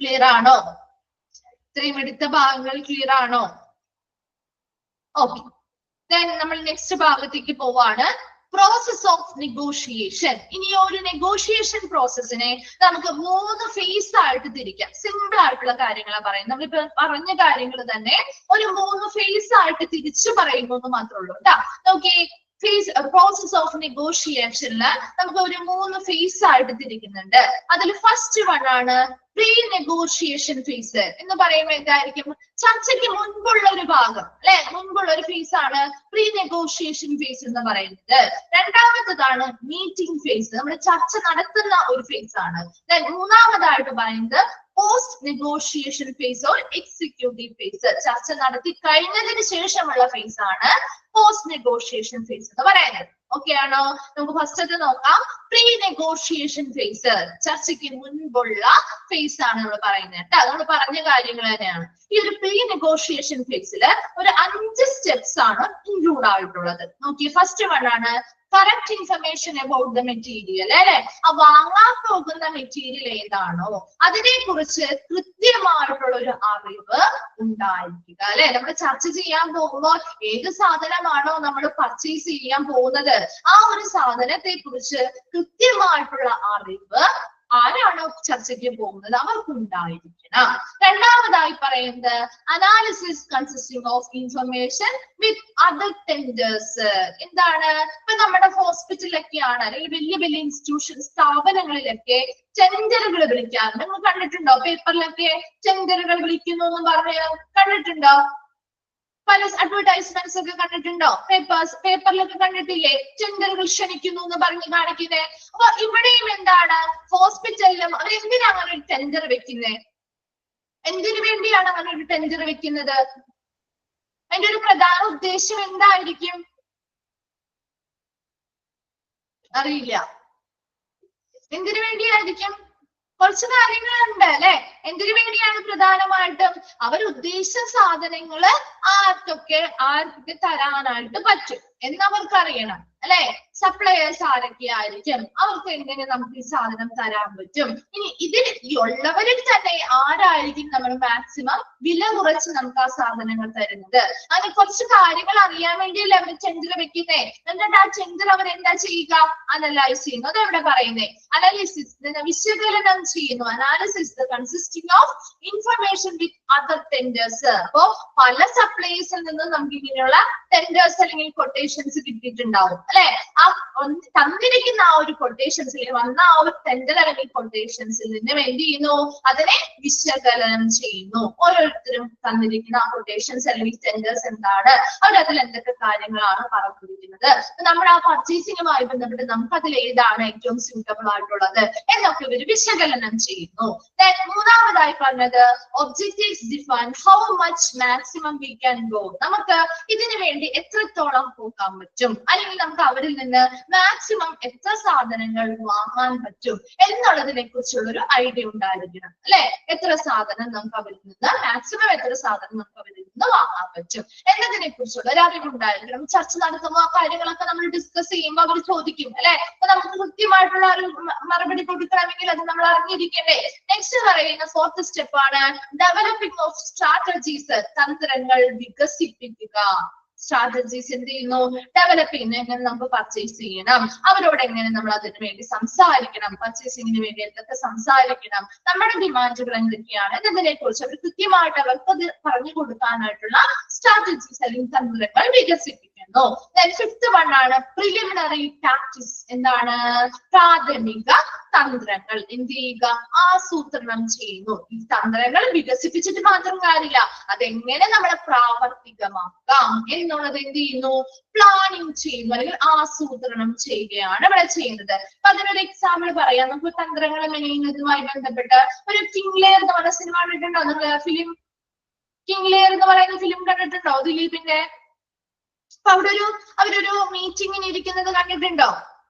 ക്ലിയർ ആണോ? ഇത്രയും എടുത്ത ഭാഗങ്ങൾ ക്ലിയർ ആണോ? ഓക്കെ. ദെൻ നമ്മൾ നെക്സ്റ്റ് ഭാഗത്തേക്ക് പോവാണ്. Process of negotiation. ഇനി ഒരു നെഗോഷിയേഷൻ പ്രോസസ്സിനെ നമുക്ക് 3 ഫേസ് ആയിട്ട് തിരിക്കാം. സിമ്പിൾ ആയിട്ടുള്ള കാര്യങ്ങളാണ് പറയുന്നത്. നമ്മളിപ്പോ പറഞ്ഞ കാര്യങ്ങൾ തന്നെ ഒരു 3 ഫേസ് ആയിട്ട് തിരിച്ചു പറയുന്നു എന്ന് മാത്രമേ ഉള്ളൂ കേട്ടോ. നോക്കി, പ്രോസസ് ഓഫ് നെഗോഷിയേഷനില് നമുക്ക് ഒരു 3 ഫേസ് ആയിട്ട് തിരിക്കുന്നുണ്ട്. അതിൽ ഫസ്റ്റ് വൺ ആണ് പ്രീ നെഗോഷിയേഷൻ ഫേസ് എന്ന് പറയുമ്പോൾ എന്തായിരിക്കും? ചർച്ചയ്ക്ക് മുൻപുള്ള ഒരു ഭാഗം അല്ലെ, മുൻപുള്ള ഒരു ഫേസ് ആണ് പ്രീ നെഗോഷിയേഷൻ ഫേസ് എന്ന് പറയുന്നത്. രണ്ടാമത്തതാണ് മീറ്റിംഗ് ഫേസ്, നമ്മുടെ ചർച്ച നടത്തുന്ന ഒരു ഫേസ് ആണ്. മൂന്നാമതായിട്ട് പറയുന്നത് post negotiation phase or executive phase. ചർച്ച നടത്തി കഴിഞ്ഞതിന് ശേഷമുള്ള ഫേസ് ആണ് പോസ്റ്റ് നെഗോഷിയേഷൻ ഫേസ് എന്ന് പറയുന്നത്. ഓക്കെ ആണോ? നമുക്ക് ഫസ്റ്റ് നോക്കാം. പ്രീ നെഗോഷിയേഷൻ ഫേസ്, ചർച്ചയ്ക്ക് മുൻപുള്ള ഫേസ് ആണ് നമ്മൾ പറയുന്നത് കേട്ടോ. നമ്മൾ പറഞ്ഞ കാര്യങ്ങൾ തന്നെയാണ്. ഈ ഒരു പ്രീ നെഗോഷിയേഷൻ ഫേസിൽ ഒരു 5 സ്റ്റെപ്സ് ആണ് ഇൻക്ലൂഡ് ആയിട്ടുള്ളത്. നോക്കി, ഫസ്റ്റ് വൺ ആണ് correct information about the material അല്ലെ, ആ വാങ്ങാൻ പോകുന്ന മെറ്റീരിയൽ ഏതാണോ അതിനെ കുറിച്ച് കൃത്യമായിട്ടുള്ള ഒരു അറിവ് ഉണ്ടായിരിക്കുക അല്ലെ. നമ്മൾ ചർച്ച ചെയ്യാൻ പോകുമ്പോൾ ഏത് സാധനമാണോ നമ്മൾ പർച്ചേസ് ചെയ്യാൻ പോകുന്നത് ആ ഒരു സാധനത്തെ കുറിച്ച് കൃത്യമായിട്ടുള്ള അറിവ് ആരാണോ ചർച്ചയ്ക്ക് പോകുന്നത് അവർക്ക് ഉണ്ടായിരിക്കണം. രണ്ടാമതായി പറയുന്നത് analysis consisting of information with other tenders. എന്താണ്, ഇപ്പൊ നമ്മുടെ ഹോസ്പിറ്റലിലൊക്കെയാണ് അല്ലെങ്കിൽ വലിയ വലിയ ഇൻസ്റ്റിറ്റ്യൂഷൻ സ്ഥാപനങ്ങളിലൊക്കെ ടെൻഡറുകൾ വിളിക്കാറുണ്ട്. നിങ്ങൾ കണ്ടിട്ടുണ്ടോ? പേപ്പറിലൊക്കെ ടെൻഡറുകൾ വിളിക്കുന്നു എന്ന് പറഞ്ഞ് കണ്ടിട്ടുണ്ടോ? പല അഡ്വർടൈസ്മെന്റ്സ് ഒക്കെ കണ്ടിട്ടുണ്ടോ? പേപ്പറിലൊക്കെ കണ്ടിട്ടില്ലേ? ടെൻഡറുകൾ ക്ഷണിക്കുന്നു എന്ന് പറഞ്ഞ് കാണിക്കുന്നത്. അപ്പൊ ഇവിടെയും എന്താണ്, ഹോസ്പിറ്റലിലും അവർ എന്തിനാണ് അങ്ങനെ ഒരു ടെൻഡർ വെക്കുന്നത്? എന്തിനു വേണ്ടിയാണ് അങ്ങനെ ഒരു ടെൻഡർ വെക്കുന്നത്? അതിന്റെ ഒരു പ്രധാന ഉദ്ദേശം എന്തായിരിക്കും? അറിയില്ല. എന്തിനു വേണ്ടിയായിരിക്കും? കുറച്ച് കാര്യങ്ങളുണ്ട് അല്ലെ. എന്തിനു വേണ്ടിയാണ് പ്രധാനമായിട്ടും? അവർ ഉദ്ദേശിച്ച സാധനങ്ങള് ആർക്കൊക്കെ തരാനായിട്ട് പറ്റും എന്നവർക്ക് അറിയണം അല്ലെ. സപ്ലയേഴ്സ് ആരൊക്കെ ആയിരിക്കും, അവർക്ക് എങ്ങനെ നമുക്ക് ഈ സാധനം തരാൻ പറ്റും, ഇനി ഇതിൽ ഉള്ളവരിൽ തന്നെ ആരായിരിക്കും നമ്മൾ മാക്സിമം വില കുറച്ച് നമുക്ക് ആ സാധനങ്ങൾ തരുന്നത്. അങ്ങനെ കുറച്ച് കാര്യങ്ങൾ അറിയാൻ വേണ്ടിയല്ലേ അവർ ടെൻഡർ വെക്കുന്നേ. എന്നിട്ട് ആ ടെൻഡർ അവർ എന്താ ചെയ്യുക? അനലൈസ് ചെയ്യുന്നു. അതെവിടെ പറയുന്നേ? അനാലിസിസ്, വിശകലനം ചെയ്യുന്നു. Analysis the consisting of information with other tenders. അപ്പോ പല സപ്ലൈസിൽ നിന്നും നമുക്ക് ഇങ്ങനെയുള്ള ടെൻഡേഴ്സ് അല്ലെങ്കിൽ കൊട്ടേഷൻസ് കിട്ടിയിട്ടുണ്ടാവും അല്ലെ. ആ തന്നിരിക്കുന്ന ആ ഒരു കൊട്ടേഷൻസിൽ വന്ന ആ ഒരു ടെൻഡർ അല്ലെങ്കിൽ കൊട്ടേഷൻസിൽ നിന്നും എന്ത് ചെയ്യുന്നു? അതിനെ വിശകലനം ചെയ്യുന്നു. ഓരോരുത്തരും തന്നിരിക്കുന്ന ആ കൊട്ടേഷൻസ് അല്ലെങ്കിൽ ടെൻഡേഴ്സ് എന്താണ്, അവരതിൽ എന്തൊക്കെ കാര്യങ്ങളാണ് പറഞ്ഞിരിക്കുന്നത്, നമ്മൾ ആ പർച്ചേസിംഗുമായി ബന്ധപ്പെട്ട് നമുക്ക് അതിൽ ഏതാണ് ഏറ്റവും സ്യൂട്ടബിൾ ആയിട്ടുള്ളത് എന്നൊക്കെ ഇവർ വിശകലനം ചെയ്യുന്നു. മൂന്നാമതായി പറഞ്ഞത് objectives define how much maximum we can go. നമുക്ക് ഇതിനു വേണ്ടി എത്രത്തോളം പോകാൻ പറ്റും, അല്ലെങ്കിൽ നമുക്ക് അവരിൽ നിന്ന് മാക്സിമം എത്ര സാധനങ്ങൾ വാങ്ങാൻ പറ്റും എന്നുള്ളതിനെ കുറിച്ചുള്ള ഒരു ഐഡിയ ഉണ്ടായിരിക്കണം അല്ലെ. എത്ര സാധനം നമുക്ക് അവരിൽ നിന്ന് മാക്സിമം എത്ര സാധനം നമുക്ക് അവരിൽ നിന്ന് വാങ്ങാൻ പറ്റും എന്നതിനെ കുറിച്ചുള്ള ഒരു അറിവുണ്ടായിരിക്കണം. ചർച്ച നടത്തുമ്പോൾ ആ കാര്യങ്ങളൊക്കെ നമ്മൾ ഡിസ്കസ് ചെയ്യുമ്പോൾ അവർ ചോദിക്കും അല്ലെ. അപ്പൊ നമുക്ക് കൃത്യമായിട്ടുള്ള ഒരു മറുപടി കൊടുക്കണമെങ്കിൽ അത് നമ്മൾ അറിഞ്ഞിരിക്കണ്ടേ. നെക്സ്റ്റ് പറയുന്ന ഫോർത്ത് സ്റ്റെപ്പാണ് ഡെവലപ്പിംഗ് ഓഫ് സ്ട്രാറ്റജീസ്. തന്ത്രങ്ങൾ വികസിപ്പിക്കുക. സ്ട്രാറ്റജീസ് എന്ത് ചെയ്യുന്നു? ഡെവലപ്പ് ചെയ്യുന്നു. എങ്ങനെ നമുക്ക് പർച്ചേസ് ചെയ്യണം, അവരോട് എങ്ങനെ നമ്മൾ അതിനു വേണ്ടി സംസാരിക്കണം, പർച്ചേസിങ്ങിന് വേണ്ടി എന്തൊക്കെ സംസാരിക്കണം, നമ്മുടെ ഡിമാൻഡുകൾ എന്തൊക്കെയാണ് എന്നതിനെ കുറിച്ച് അവർ കൃത്യമായിട്ട് അവർക്ക് അത് പറഞ്ഞു കൊടുക്കാനായിട്ടുള്ള സ്ട്രാറ്റജീസ് അല്ലെങ്കിൽ തന്ത്രങ്ങൾ വികസിപ്പിക്കുന്നു. ഫിഫ്ത് വൺ ആണ് പ്രിലിമിനറി ടാക്ടിക്സ്. എന്താണ്? പ്രാഥമിക തന്ത്രങ്ങൾ എന്ത് ചെയ്യുക? ആസൂത്രണം ചെയ്യുന്നു. ഈ തന്ത്രങ്ങൾ വികസിപ്പിച്ചിട്ട് മാത്രം കാര്യമില്ല, അതെങ്ങനെ നമ്മളെ പ്രാവർത്തികമാക്കാം എന്നുള്ളത് എന്ത് ചെയ്യുന്നു? പ്ലാനിങ് ചെയ്യുന്നു അല്ലെങ്കിൽ ആസൂത്രണം ചെയ്യുകയാണ് ഇവിടെ ചെയ്യുന്നത്. അപ്പൊ അതിനൊരു എക്സാമ്പിൾ പറയാം. നമുക്ക് തന്ത്രങ്ങൾ മെനയുന്നതുമായി ബന്ധപ്പെട്ട് ഒരു കിങ് ലെയർ എന്ന് പറഞ്ഞ സിനിമ കണ്ടിട്ടുണ്ടോ? നിങ്ങൾ ഫിലിം കിങ് ലെയർ എന്ന് പറയുന്ന ഫിലിം കണ്ടിട്ടുണ്ടോ? ദിലീപിന്റെ. അപ്പൊ അവിടെ അവരൊരു മീറ്റിങ്ങിന് ഇരിക്കുന്നത് കണ്ടിട്ടുണ്ടോ?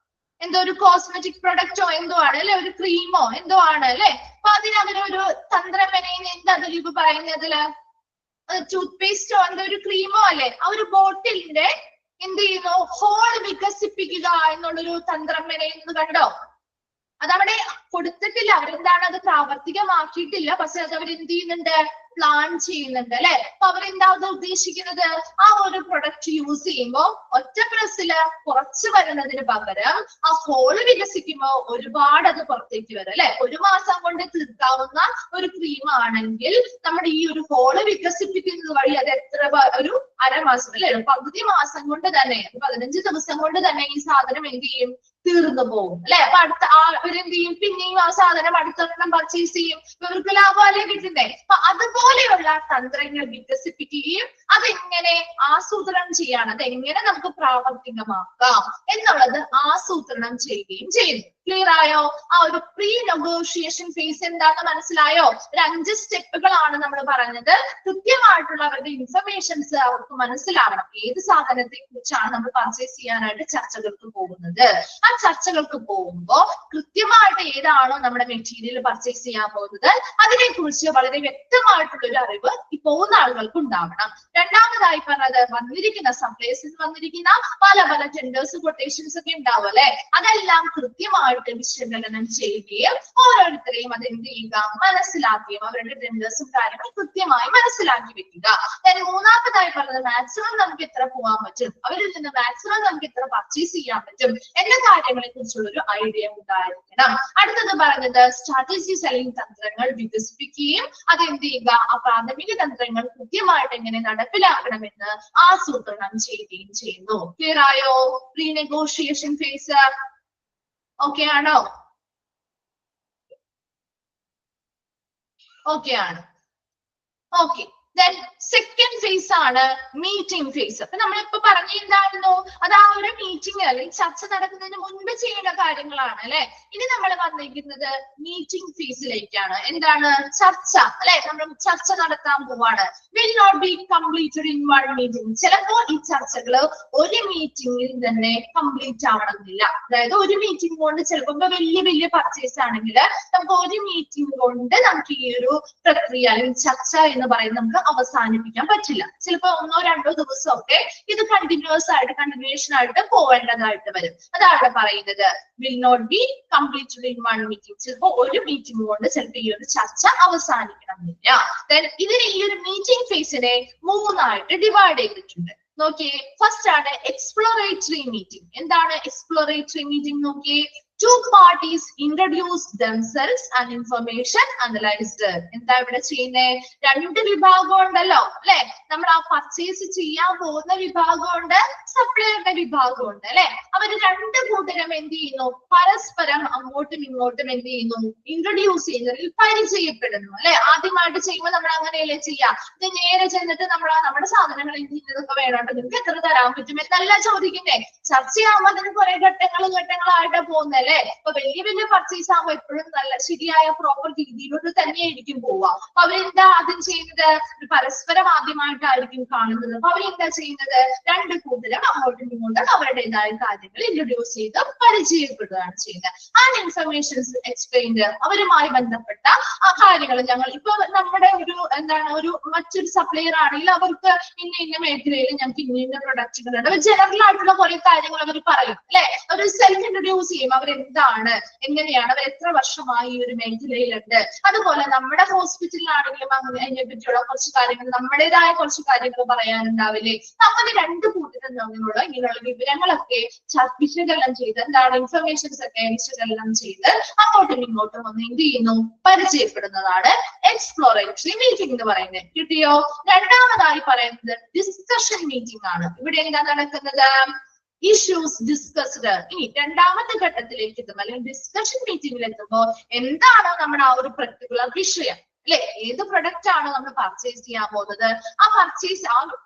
എന്തോ ഒരു കോസ്മെറ്റിക് പ്രൊഡക്റ്റോ എന്തോ ആണ് അല്ലെ, ഒരു ക്രീമോ എന്തോ ആണ് അല്ലെ. അപ്പൊ അതിനവരൊരു തന്ത്രം മെനയുന്ന എന്താ ദിലീപ് പറയുന്നതില്? ടൂത്ത് പേസ്റ്റോ എന്തോ ഒരു ക്രീമോ അല്ലെ. ആ ഒരു ബോട്ടിലിന്റെ എന്ത് ചെയ്യുന്നു? ഹോൾ വികസിപ്പിക്കുക എന്നുള്ളൊരു തന്ത്രം മെനയുന്നത് കണ്ടോ? അതവിടെ കൊടുത്തിട്ടില്ല, അവരെന്താണ് അത് പ്രാവർത്തികമാക്കിയിട്ടില്ല, പക്ഷെ അത് അവരെന്ത് ചെയ്യുന്നുണ്ട്? പ്ലാൻ ചെയ്യുന്നുണ്ട് അല്ലെ. അപ്പൊ അവരെന്താ ഉദ്ദേശിക്കുന്നത്? ആ ഒരു പ്രൊഡക്റ്റ് യൂസ് ചെയ്യുമ്പോൾ ഒറ്റ പ്രസ്സില് കുറച്ച് വരുന്നതിന് പകരം ആ ഹോള് വികസിക്കുമ്പോ ഒരുപാട് അത് പുറത്തേക്ക് വരും അല്ലെ. ഒരു മാസം കൊണ്ട് തീർക്കാവുന്ന ഒരു ക്രീം ആണെങ്കിൽ നമ്മുടെ ഈ ഒരു ഹോള് വികസിപ്പിക്കുന്നത് വഴി അത് എത്ര ഒരു അരമാസം അല്ലെ, പകുതി മാസം കൊണ്ട് തന്നെ 15 ദിവസം കൊണ്ട് തന്നെ ഈ സാധനം എന്ത് ചെയ്യും? തീർന്നു പോകും അല്ലെ. അപ്പൊ അവരെന്ത് ചെയ്യും? പിന്നെയും ആ സാധനം അടുത്തൊരെണ്ണം പർച്ചേസ് ചെയ്യും. ഇവർക്ക് ലാഭമല്ലേ കിട്ടുന്നേ. അപ്പൊ അതുപോലെയുള്ള തന്ത്രങ്ങൾ വികസിപ്പിക്കുകയും അതെങ്ങനെ ആസൂത്രണം ചെയ്യാണ്, അതെങ്ങനെ നമുക്ക് പ്രാവർത്തികമാക്കാം എന്നുള്ളത് ആസൂത്രണം ചെയ്യുകയും ചെയ്യുന്നു. ക്ലിയർ ആയോ? ആ ഒരു പ്രീ നെഗോഷിയേഷൻ ഫേസ് എന്താണെന്ന് മനസ്സിലായോ? ഒരു 5 സ്റ്റെപ്പുകളാണ് നമ്മൾ പറഞ്ഞത്. കൃത്യമായിട്ടുള്ള അവരുടെ ഇൻഫർമേഷൻസ് അവർക്ക് മനസ്സിലാവണം. ഏത് സാധനത്തെ കുറിച്ചാണ് നമ്മൾ പർച്ചേസ് ചെയ്യാനായിട്ട് ചർച്ചകൾക്ക് പോകുന്നത്. ആ ചർച്ചകൾക്ക് പോകുമ്പോൾ കൃത്യമായിട്ട് ഏതാണോ നമ്മുടെ മെറ്റീരിയൽ പർച്ചേസ് ചെയ്യാൻ പോകുന്നത് അതിനെ കുറിച്ച് വളരെ വ്യക്തമായിട്ടുള്ള ഒരു അറിവ് ഈ പോകുന്ന ആളുകൾക്ക് ഉണ്ടാവണം. രണ്ടാമതായി പറഞ്ഞത് വന്നിരിക്കുന്ന സപ്ലൈസിൽ വന്നിരിക്കുന്ന പല പല ടെൻഡേഴ്സ് കൊട്ടേഷൻസ് ഒക്കെ ഉണ്ടാവും അല്ലെ, അതെല്ലാം കൃത്യമായിട്ട് വിശകലനം ചെയ്യുകയും ഓരോരുത്തരെയും അത് എന്ത് ചെയ്യുക, മനസ്സിലാക്കുകയും അവരുടെ ടെൻഡേഴ്സും കാര്യങ്ങളും കൃത്യമായി മനസ്സിലാക്കി വെക്കുക. മൂന്നാമതായി പറഞ്ഞത് മാക്സിമം നമുക്ക് എത്ര പോകാൻ പറ്റും, അവരിൽ നിന്ന് മാക്സിമം നമുക്ക് എത്ര പർച്ചേസ് ചെയ്യാൻ പറ്റും എന്ന കാര്യങ്ങളെ കുറിച്ചുള്ള ഒരു ഐഡിയ ഉണ്ടായിരിക്കണം. അടുത്തത് പറഞ്ഞത് സ്ട്രാറ്റജി സെല്ലിംഗ് തന്ത്രങ്ങൾ വികസിപ്പിക്കുകയും അതെന്ത് ചെയ്യുക, ആ പ്രാഥമിക തന്ത്രങ്ങൾ കൃത്യമായിട്ട് എങ്ങനെ നടപ്പിലാക്കണമെന്ന് ആസൂത്രണം ചെയ്യുകയും ചെയ്യുന്നു. ക്ലിയർ ആയോ? പ്രീ നെഗോഷിയേഷൻ ഫേസ് ഓക്കെ ആണോ? ഓക്കെ ആണ്. ഓക്കെ, then സെക്കൻഡ് ഫേസ് ആണ് മീറ്റിംഗ് ഫേസ്. അപ്പൊ നമ്മളിപ്പോ പറഞ്ഞിരുന്നായിരുന്നു അത് ആ ഒരു മീറ്റിംഗ് അല്ലെങ്കിൽ ചർച്ച നടക്കുന്നതിന് മുൻപ് ചെയ്യേണ്ട കാര്യങ്ങളാണ് അല്ലെ. ഇനി നമ്മൾ വന്നിരിക്കുന്നത് മീറ്റിംഗ് ഫേസിലേക്കാണ്. എന്താണ്? ചർച്ച അല്ലെ. നമ്മൾ ചർച്ച നടത്താൻ പോവാണ്. will not be completed in one meeting. ചിലപ്പോൾ ഈ ചർച്ചകൾ ഒരു മീറ്റിംഗിൽ തന്നെ കംപ്ലീറ്റ് ആവണമെന്നില്ല. അതായത് ഒരു മീറ്റിംഗ് കൊണ്ട് ചിലപ്പോൾ വലിയ വലിയ പർച്ചേസ് ആണെങ്കിൽ നമുക്ക് ഒരു മീറ്റിംഗ് കൊണ്ട് നമുക്ക് ഈ ഒരു പ്രക്രിയ അല്ലെങ്കിൽ ചർച്ച എന്ന് പറയുന്നത് നമുക്ക് അവസാനിപ്പിക്കാൻ പറ്റില്ല. ചിലപ്പോൾ 1-2 ദിവസമൊക്കെ ഇത് കണ്ടിന്യൂഷൻ ആയിട്ട് പോവേണ്ടതായിട്ട് വരും. അതാണ് പറയുന്നത് will not be completed in one meeting. ചിലപ്പോൾ ഒരു മീറ്റിംഗ് കൊണ്ട് ചിലപ്പോൾ ഈ ഒരു ചർച്ച അവസാനിക്കണമെന്നില്ല. then ഇതിന് ഈ ഒരു മീറ്റിംഗ് ഫേസിനെ 3ആയിട്ട് ഡിവൈഡ് ചെയ്തിട്ടുണ്ട്. നോക്കിയേ, ഫസ്റ്റ് ആണ് എക്സ്പ്ലോറേറ്ററി മീറ്റിംഗ്. എന്താണ് എക്സ്പ്ലോറേറ്ററി മീറ്റിംഗ്? നോക്കിയേ, 2 parties introduce themselves and information analyzed. എന്താ ഇവിടെ ചെയ്യുന്നത്? 2 വിഭാഗം ഉണ്ടല്ലോ അല്ലെ. നമ്മൾ ആ പർച്ചേസ് ചെയ്യാൻ പോകുന്ന വിഭാഗമുണ്ട്, സപ്ലയറുടെ വിഭാഗമുണ്ട് അല്ലെ. അവർ 2 കൂട്ടരും എന്ത് ചെയ്യുന്നു? പരസ്പരം അങ്ങോട്ടും ഇങ്ങോട്ടും എന്ത് ചെയ്യുന്നു? ഇൻട്രൊഡ്യൂസ് ചെയ്യുന്നതിൽ പരിചയപ്പെടുന്നു അല്ലെ. ആദ്യമായിട്ട് ചെയ്യുമ്പോൾ നമ്മൾ അങ്ങനെയല്ലേ ചെയ്യാം. ഇത് നേരെ ചെന്നിട്ട് നമ്മുടെ സാധനങ്ങൾ ഇതൊക്കെ വേണോട്ടോ, നിങ്ങൾക്ക് എത്ര തരാൻ പറ്റും എന്നല്ല ചോദിക്കുന്നേ. ചർച്ചയാകുമ്പോൾ അതിന് കുറെ ഘട്ടങ്ങളായിട്ട് പോകുന്നത് അല്ലെ. അപ്പൊ വലിയ വലിയ പർച്ചേസ് ആകുമ്പോൾ എപ്പോഴും നല്ല ശരിയായ പ്രോപ്പർ രീതിയിലോട്ട് തന്നെയായിരിക്കും പോവുക. അപ്പൊ അവരെന്താ ആദ്യം ചെയ്യുന്നത്? പരസ്പരം ആദ്യമായിട്ടായിരിക്കും കാണുന്നത്. അപ്പൊ അവരെന്താ ചെയ്യുന്നത്? 2 കൂട്ടരും അങ്ങോട്ടും ഇങ്ങോട്ടും അവരുടേതായ കാര്യങ്ങൾ ഇൻട്രൊഡ്യൂസ് ചെയ്ത് പരിചയപ്പെടുകയാണ് ചെയ്യുന്നത്. ആ ഇൻഫർമേഷൻസ് എക്സ്പ്ലെയിൻഡ് അവരുമായി ബന്ധപ്പെട്ട ആ കാര്യങ്ങൾ ഞങ്ങൾ ഇപ്പൊ നമ്മുടെ ഒരു മറ്റൊരു സപ്ലയർ ആണെങ്കിൽ അവർക്ക് ഇന്ന മേഖലയിൽ ഞങ്ങൾക്ക് ഇന്ന പ്രൊഡക്റ്റുകളുണ്ട്, ജനറൽ ആയിട്ടുള്ള കുറെ കാര്യങ്ങൾ അവർ പറയും അല്ലെ. അവർ സെൽഫ് ഇൻട്രൊഡ്യൂസ് ചെയ്യും. എന്താണ്, എങ്ങനെയാണ്, അവർ എത്ര വർഷമായി ഈ ഒരു മേഖലയിലുണ്ട്. അതുപോലെ നമ്മുടെ ഹോസ്പിറ്റലിലാണെങ്കിലും അങ്ങനെ അതിനെ പറ്റിയുള്ള കുറച്ച് കാര്യങ്ങൾ, നമ്മുടേതായ കുറച്ച് കാര്യങ്ങൾ പറയാനുണ്ടാവില്ലേ. അങ്ങനെ 2 കൂട്ടരും തമ്മിലുള്ള ഇങ്ങനെയുള്ള വിവരങ്ങളൊക്കെ വിശകലനം ചെയ്ത് എന്താണ് ഇൻഫർമേഷൻസ് ഒക്കെ വിശകലനം ചെയ്ത് അങ്ങോട്ടും ഇങ്ങോട്ടും ഒന്ന് എന്ത് ചെയ്യുന്നു? പരിചയപ്പെടുന്നതാണ് എക്സ്പ്ലോറേറ്ററി മീറ്റിംഗ് എന്ന് പറയുന്നത്. കിട്ടിയോ? രണ്ടാമതായി പറയുന്നത് ഡിസ്കഷൻ മീറ്റിംഗ് ആണ്. ഇവിടെ എന്താ നടക്കുന്നത്? Issues discussed. ഇനി രണ്ടാമത്തെ ഘട്ടത്തിലേക്ക് എത്തുമ്പോൾ അല്ലെങ്കിൽ ഡിസ്കഷൻ മീറ്റിംഗിൽ എത്തുമ്പോൾ എന്താണോ നമ്മുടെ ആ ഒരു പർട്ടിക്കുലർ വിഷയം അല്ലെ, ഏത് പ്രൊഡക്റ്റ് ആണോ നമ്മൾ പർച്ചേസ് ചെയ്യാൻ പോകുന്നത്, ആ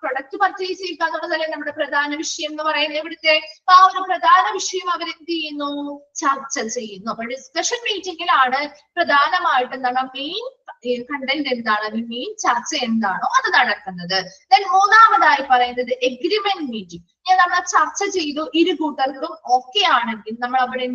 പ്രൊഡക്റ്റ് പർച്ചേസ് ചെയ്യുക എന്നുള്ളതല്ലേ നമ്മുടെ പ്രധാന വിഷയം എന്ന് പറയുന്നത്. ഇവിടുത്തെ ആ ഒരു പ്രധാന വിഷയം അവരെന്ത് ചെയ്യുന്നു? ചർച്ച ചെയ്യുന്നു. അപ്പൊ ഡിസ്കഷൻ മീറ്റിംഗിലാണ് പ്രധാനമായിട്ട് എന്താണ് മെയിൻ കണ്ടന്റ് എന്താണ്, മെയിൻ ചർച്ച എന്താണോ അത് നടക്കുന്നത്. ദെൻ മൂന്നാമതായി പറയുന്നത് എഗ്രിമെന്റ് മീറ്റിംഗ്. നമ്മൾ ചർച്ച ചെയ്തു, 2 കൂട്ടർക്കും ഓക്കെ ആണെങ്കിൽ നമ്മൾ അവിടെ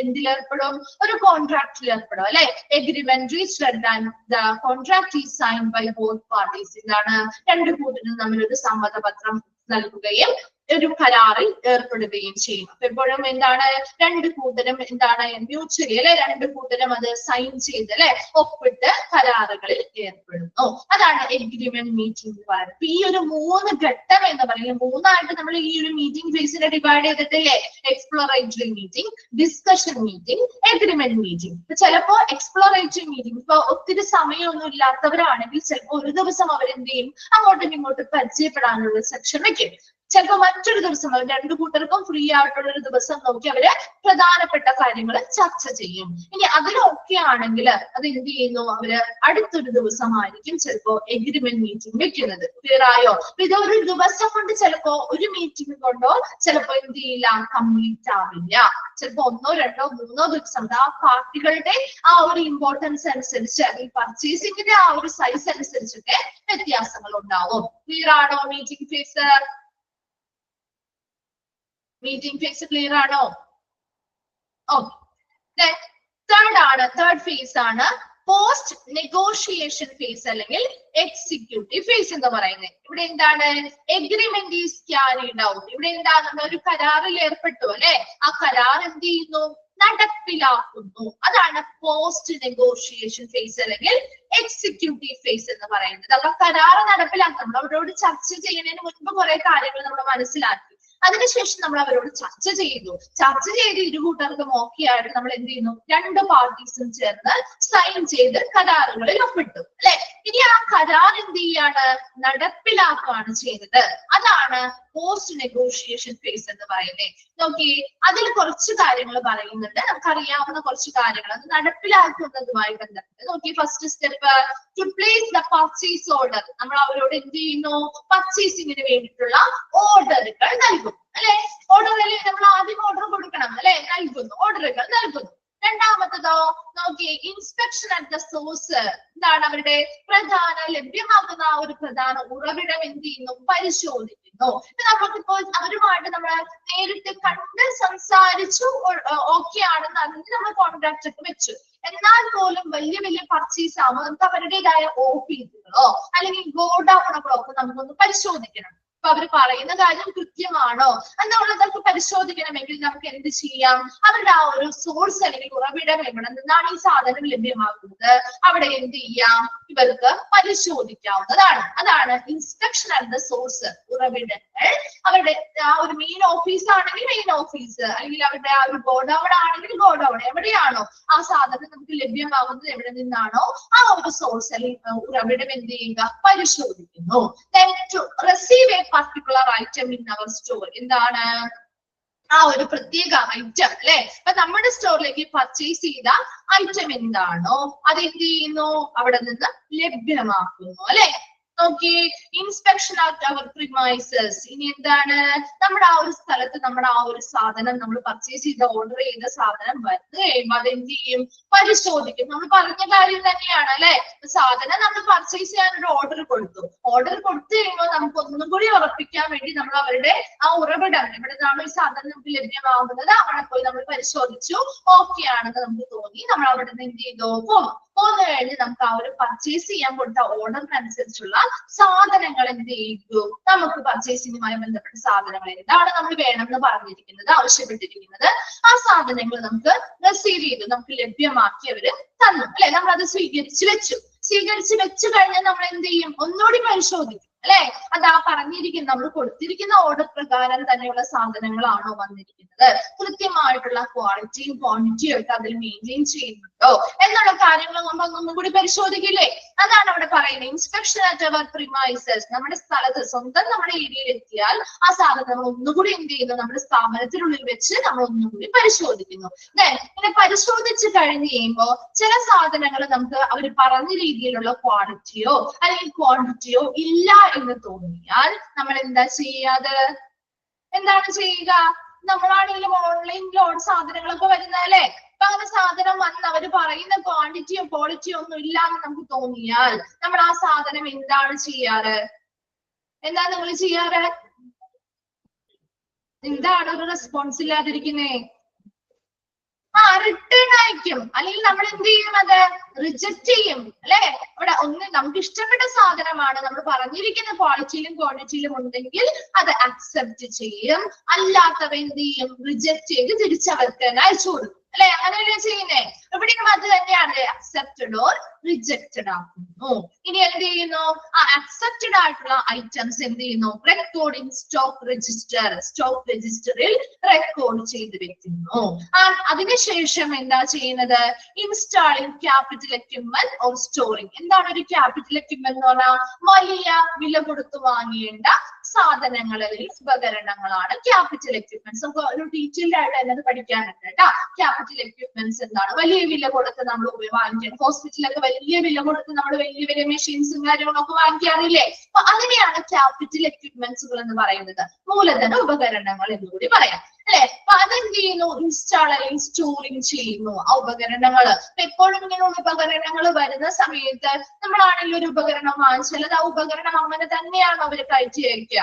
എന്തിലേർപ്പെടും? ഒരു കോൺട്രാക്റ്റിൽ ഏർപ്പെടും അല്ലെ. Agreement reached and the contract is signed by both parties. എന്താണ്? 2 കൂട്ടരും തമ്മിലൊരു സമ്മതപത്രം നൽകുകയും ഒരു കരാറിൽ ഏർപ്പെടുകയും ചെയ്യും. അപ്പൊ എപ്പോഴും എന്താണ്? 2 കൂട്ടരും എന്താണ് മ്യൂച്വലി അല്ലെ, 2 കൂട്ടരും അത് സൈൻ ചെയ്ത് അല്ലെ ഒപ്പിട്ട് കരാറുകളിൽ ഏർപ്പെടുന്നു. അതാണ് എഗ്രിമെന്റ് മീറ്റിംഗ് എന്ന് പറയുന്നത്. ഈ ഒരു 3 ഘട്ടം എന്ന് പറയുന്നത് 3ആയിട്ട് നമ്മൾ ഈ ഒരു മീറ്റിംഗ് ഫേസിനെ ഡിവൈഡ് ചെയ്തിട്ടില്ലേ? Exploratory meeting, discussion meeting, agreement meeting. ചിലപ്പോ എക്സ്പ്ലോറേറ്ററി മീറ്റിംഗ് ഇപ്പൊ ഒത്തിരി സമയമൊന്നും ഇല്ലാത്തവരാണെങ്കിൽ ചിലപ്പോൾ ഒരു ദിവസം അവരെന്ത് ചെയ്യും? അങ്ങോട്ടും ഇങ്ങോട്ടും പരിചയപ്പെടാനുള്ള സെക്ഷൻ വെക്കും. ചിലപ്പോൾ മറ്റൊരു ദിവസം രണ്ടു കൂട്ടർക്കും ഫ്രീ ആയിട്ടുള്ള ഒരു ദിവസം നോക്കി അവര് പ്രധാനപ്പെട്ട കാര്യങ്ങൾ ചർച്ച ചെയ്യും. ഇനി അതിലൊക്കെ ആണെങ്കിൽ അത് എന്ത് ചെയ്യുന്നു, അവര് അടുത്തൊരു ദിവസമായിരിക്കും ചിലപ്പോ എഗ്രിമെന്റ് മീറ്റിംഗ് വെക്കുന്നത്. ക്ലിയർ ആയോ? ഇത് ഒരു ദിവസം കൊണ്ട് ചിലപ്പോ ഒരു മീറ്റിംഗ് കൊണ്ടോ ചിലപ്പോ എന്ത് ചെയ്യില്ല, കംപ്ലീറ്റ് ആവില്ല. ചിലപ്പോ 1, 2, 3 ദിവസം ആ പാർട്ടികളുടെ ആ ഒരു ഇമ്പോർട്ടൻസ് അനുസരിച്ച് അല്ലെങ്കിൽ പർച്ചേസിംഗിന്റെ ആ ഒരു സൈസ് അനുസരിച്ചൊക്കെ വ്യത്യാസങ്ങൾ ഉണ്ടാവും. ക്ലിയർ ആണോ? മീറ്റിംഗ് ഫേസ് ക്ലിയർ ആണോ? ഓക്കെ. തേർഡ് ഫേസ് ആണ് പോസ്റ്റ് നെഗോഷിയേഷൻ ഫേസ് അല്ലെങ്കിൽ എക്സിക്യൂട്ടീവ് ഫേസ് എന്ന് പറയുന്നത്. ഇവിടെ എന്താണ്, എഗ്രിമെന്റ് ഈസ് ക്യാരിഡ് ഔട്ട്. ഇവിടെ എന്താണ്, ഒരു കരാറിൽ ഏർപ്പെട്ടു അല്ലെ, ആ കരാർ എന്ത് ചെയ്യുന്നു, നടപ്പിലാക്കുന്നു. അതാണ് പോസ്റ്റ് നെഗോഷിയേഷൻ ഫേസ് അല്ലെങ്കിൽ എക്സിക്യൂട്ടീവ് ഫേസ് എന്ന് പറയുന്നത്. അപ്പൊ കരാർ നടപ്പിലാക്കണം. നമ്മൾ അവരോട് ചർച്ച ചെയ്യുന്നതിന് മുൻപ് കുറെ കാര്യങ്ങൾ നമ്മൾ മനസ്സിലാക്കി, അതിനുശേഷം നമ്മൾ അവരോട് ചർച്ച ചെയ്ത് ഇരു കൂട്ടർക്കും ഓക്കെ ആയിട്ട് നമ്മൾ എന്ത് ചെയ്യുന്നു, രണ്ട് പാർട്ടീസും ചേർന്ന് സൈൻ ചെയ്ത് കരാറുകളിൽ ഒപ്പിട്ടു അല്ലെ. ഇനി ആ കരാർ എന്ത് ചെയ്യാണ്, നടപ്പിലാക്കുകയാണ് ചെയ്യുന്നത്. അതാണ് പോസ്റ്റ് നെഗോഷിയേഷൻ ഫേസ് എന്ന് പറയുന്നത്. നോക്കി, അതിൽ കുറച്ച് കാര്യങ്ങൾ പറയുന്നുണ്ട്, നമുക്കറിയാവുന്ന കുറച്ച് കാര്യങ്ങൾ അത് നടപ്പിലാക്കുന്നതുമായി ബന്ധപ്പെട്ട്. നോക്കി, first step to place the purchase order. നമ്മൾ അവരോട് എന്ത് ചെയ്യുന്നു, പർച്ചേസിങ്ങിന് വേണ്ടിയിട്ടുള്ള ഓർഡറുകൾ നൽകും അല്ലെ. ഓർഡറിൽ നമ്മൾ ആദ്യം ഓർഡർ കൊടുക്കണം അല്ലെ, ഓർഡറുകൾ നൽകുന്നു. രണ്ടാമത്തതോ നോക്കി, ഇൻസ്പെക്ഷൻ അറ്റ് ദ സോഴ്സ്. എന്താണ്, അവരുടെ പ്രധാന ലഭ്യമാകുന്ന ആ ഒരു പ്രധാന ഉറവിടം എന്ത് ചെയ്യുന്നു, പരിശോധിക്കുന്നു. നമുക്കിപ്പോൾ അവരുമായിട്ട് നമ്മൾ നേരിട്ട് കണ്ട് സംസാരിച്ചു ഓക്കെ ആണെന്ന് അറിഞ്ഞ് നമ്മൾ കോൺട്രാക്ട് ഒക്കെ വെച്ചു. എന്നാൽ പോലും വലിയ വലിയ പർച്ചേസ് ആകുമ്പോൾ നമുക്ക് അവരുടേതായ ഓഫീസുകളോ അല്ലെങ്കിൽ ഗോഡൌണുകളോ ഒക്കെ നമുക്കൊന്ന് പരിശോധിക്കണം. അപ്പൊ അവർ പറയുന്ന കാര്യം കൃത്യമാണോ എന്നുള്ളതൊക്കെ പരിശോധിക്കണമെങ്കിൽ നമുക്ക് എന്ത് ചെയ്യാം, അവരുടെ ആ ഒരു സോഴ്സ് അല്ലെങ്കിൽ ഉറവിടം എവിടെ നിന്നാണ് ഈ സാധനം ലഭ്യമാക്കുന്നത് അവിടെ എന്ത് ചെയ്യാം, ഇവർക്ക് പരിശോധിക്കാവുന്നതാണ്. അതാണ് ഇൻസ്പെക്ഷൻ അറ്റ് ദ സോഴ്സ്. ഉറവിടങ്ങൾ അവരുടെ ആ ഒരു മെയിൻ ഓഫീസ് ആണെങ്കിൽ മെയിൻ ഓഫീസ്, അല്ലെങ്കിൽ അവരുടെ ആ ഒരു ഗോഡൌൺ ആണെങ്കിൽ ഗോഡൌൺ, എവിടെയാണോ ആ സാധനം നമുക്ക് ലഭ്യമാകുന്നത് എവിടെ നിന്നാണോ ആ ഒരു സോഴ്സ് അല്ലെങ്കിൽ ഉറവിടം എന്ത് ചെയ്യുക, പരിശോധിക്കുന്നു. Then to receive a particular item in our store. എന്താണ് ആ ഒരു പ്രത്യേക ഐറ്റം അല്ലെ. അപ്പൊ നമ്മുടെ സ്റ്റോറിലേക്ക് പർച്ചേസ് ചെയ്ത ഐറ്റം എന്താണോ അത് എന്ത് ചെയ്യുന്നു, അവിടെ നിന്ന് ലഭ്യമാക്കുന്നു അല്ലെ. നോക്കി, ഇൻസ്പെക്ഷൻ അറ്റ് അവർ പ്രിമൈസസ്. ഇനി എന്താണ്, നമ്മുടെ ആ ഒരു സ്ഥലത്ത് നമ്മുടെ ആ ഒരു സാധനം നമ്മൾ പർച്ചേസ് ചെയ്ത ഓർഡർ ചെയ്ത സാധനം വന്ന് കഴിയുമ്പോൾ അത് എന്ത് ചെയ്യും, പരിശോധിക്കും. നമ്മൾ പറഞ്ഞ കാര്യം തന്നെയാണ് അല്ലെ. സാധനം നമ്മൾ പർച്ചേസ് ചെയ്യാൻ ഒരു ഓർഡർ കൊടുത്തു കഴിയുമ്പോൾ നമുക്ക് ഒന്നും കൂടി ഉറപ്പിക്കാൻ വേണ്ടി നമ്മൾ അവരുടെ ആ ഉറവിടം എവിടെ നിന്നാണോ ഈ സാധനം നമുക്ക് ലഭ്യമാകുന്നത് അവിടെ പോയി നമ്മൾ പരിശോധിച്ചു. ഓക്കെ ആണെന്ന് നമുക്ക് തോന്നി, നമ്മൾ അവിടെ നിന്ന് എന്ത് ചെയ്തു, പോന്നു കഴിഞ്ഞ് നമുക്ക് ആ ഒരു പർച്ചേസ് ചെയ്യാൻ കൊടുത്ത ഓർഡറിനനുസരിച്ചുള്ള സാധനങ്ങൾ എന്ത് ചെയ്തു, നമുക്ക് പർച്ചേസിങ്ങുമായി ബന്ധപ്പെട്ട സാധനങ്ങൾ എന്താണ് നമ്മൾ വേണമെന്ന് പറഞ്ഞിരിക്കുന്നത്, ആവശ്യപ്പെട്ടിരിക്കുന്നത്, ആ സാധനങ്ങൾ നമുക്ക് റിസീവ് ചെയ്തു, നമുക്ക് ലഭ്യമാക്കി അവര് തന്നു അല്ലെ. നമ്മൾ അത് സ്വീകരിച്ചു വെച്ചു കഴിഞ്ഞാൽ നമ്മൾ എന്ത് ചെയ്യും, ഒന്നുകൂടി പരിശോധിക്കും അല്ലെ. അത് ആ പറഞ്ഞിരിക്കുന്ന നമ്മൾ കൊടുത്തിരിക്കുന്ന ഓർഡർ പ്രകാരം തന്നെയുള്ള സാധനങ്ങളാണോ വന്നിരിക്കുന്നത്, കൃത്യമായിട്ടുള്ള ക്വാളിറ്റിയും ക്വാണ്ടിറ്റിയും ഒക്കെ അതിൽ മെയിൻറ്റെയിൻ ചെയ്യുന്നുണ്ടോ എന്നുള്ള കാര്യങ്ങൾ നമ്മൾ ഒന്നും കൂടി പരിശോധിക്കില്ലേ. അതാണ് അവിടെ പറയുന്നത് ഇൻസ്പെക്ഷൻ അറ്റ് അവർ പ്രിമൈസസ്. നമ്മുടെ സ്ഥലത്ത് സ്വന്തം നമ്മുടെ ഏരിയയിൽ എത്തിയാൽ ആ സാധനം നമ്മൾ ഒന്നുകൂടി എന്ത് ചെയ്യുന്നു, നമ്മുടെ സ്ഥാപനത്തിനുള്ളിൽ വെച്ച് നമ്മൾ ഒന്നുകൂടി പരിശോധിക്കുന്നു. ഇങ്ങനെ പരിശോധിച്ച് കഴിഞ്ഞ് കഴിയുമ്പോൾ ചില സാധനങ്ങൾ നമുക്ക് അവർ പറഞ്ഞ രീതിയിലുള്ള ക്വാളിറ്റിയോ അല്ലെങ്കിൽ ക്വാണ്ടിറ്റിയോ ഇല്ല എന്ന് തോന്നിയാൽ നമ്മൾ എന്താണ് ചെയ്യുക, നമ്മളാണെങ്കിലും ഓൺലൈനിൽ സാധനങ്ങളൊക്കെ വരുന്നതല്ലേ. അപ്പൊ അങ്ങനെ സാധനം വന്ന് അവര് പറയുന്ന ക്വാണ്ടിറ്റിയോ ക്വാളിറ്റിയോ ഒന്നും ഇല്ലാന്ന് നമുക്ക് തോന്നിയാൽ നമ്മൾ ആ സാധനം എന്താണ് ചെയ്യാറ്, നിങ്ങൾ ചെയ്യാറ്? എന്താണ് ഒരു റെസ്പോൺസ് ഇല്ലാതിരിക്കുന്നേ? റിട്ടേൺ അയക്കും, അല്ലെങ്കിൽ നമ്മൾ എന്ത് ചെയ്യും, അത് റിജക്ട് ചെയ്യും അല്ലെ. ഇവിടെ നമുക്ക് ഇഷ്ടപ്പെട്ട സാധനമാണ്, നമ്മൾ പറഞ്ഞിരിക്കുന്ന ക്വാളിറ്റിയിലും ക്വാണ്ടിറ്റിയിലും ഉണ്ടെങ്കിൽ അത് അക്സെപ്റ്റ് ചെയ്യും, അല്ലാത്തവ എന്ത് ചെയ്യും, റിജക്ട് ചെയ്ത് തിരിച്ചവർക്ക് തന്നെ അയച്ചു കൊടുക്കും അല്ലെ. അങ്ങനെയല്ലേ ചെയ്യുന്നേ? ഇവിടെയും അത് തന്നെയാണ്, അക്സെപ്റ്റഡ് ഓർ റിജക്റ്റഡ് ആക്കുന്നു. നടത്തുന്നു. ഇനി എന്ത് ചെയ്യുന്നു? ആ അക്സെപ്റ്റഡ് ആയിട്ടുള്ള ഐറ്റംസ് എന്ത് ചെയ്യുന്നു? റെക്കോർഡിംഗ് സ്റ്റോക്ക് രജിസ്റ്ററിൽ റെക്കോർഡ് ചെയ്ത് വെക്കുന്നു. അതിനുശേഷം എന്താ ചെയ്യുന്നത്? Installing capital equipment or storing. എന്താണ് ഒരു ക്യാപിറ്റൽ എക്യുപ്മെന്റ് എന്ന് പറഞ്ഞാൽ? വലിയ വില കൊടുത്തു വാങ്ങേണ്ട സാധനങ്ങൾ അല്ലെങ്കിൽ ഉപകരണങ്ങളാണ് ക്യാപിറ്റൽ എക്യുപ്മെന്റ്സ്. നമുക്ക് ഒരു ഡീറ്റെയിൽഡ് ആയിട്ട് എന്നത് പഠിക്കാനുണ്ട് കേട്ടോ. ക്യാപിറ്റൽ എക്യുപ്മെന്റ്സ് എന്താണ്? വലിയ വില കൊടുത്ത് നമ്മൾ വാങ്ങിക്കണം. ഹോസ്പിറ്റലൊക്കെ വലിയ വില കൊടുത്ത് നമ്മൾ വലിയ വലിയ മെഷീൻസും കാര്യങ്ങളൊക്കെ വാങ്ങിക്കാറില്ലേ? അപ്പൊ അതിനെയാണ് ക്യാപിറ്റൽ എക്യുപ്മെന്റ്സുകൾ എന്ന് പറയുന്നത്. മൂലധന ഉപകരണങ്ങൾ എന്ന് കൂടി പറയാം അല്ലെ? അപ്പൊ അതെന്ത് ചെയ്യുന്നു? ഇൻസ്റ്റാൾ അല്ലെങ്കിൽ സ്റ്റോറിങ് ചെയ്യുന്നു ആ ഉപകരണങ്ങൾ. എപ്പോഴും ഇങ്ങനെയുള്ള ഉപകരണങ്ങൾ വരുന്ന സമയത്ത് നമ്മളാണെങ്കിൽ ഒരു ഉപകരണം വാങ്ങിച്ചാൽ അത് ആ ഉപകരണം അങ്ങനെ തന്നെയാണ് അവർ കയറ്റി അയക്കുക.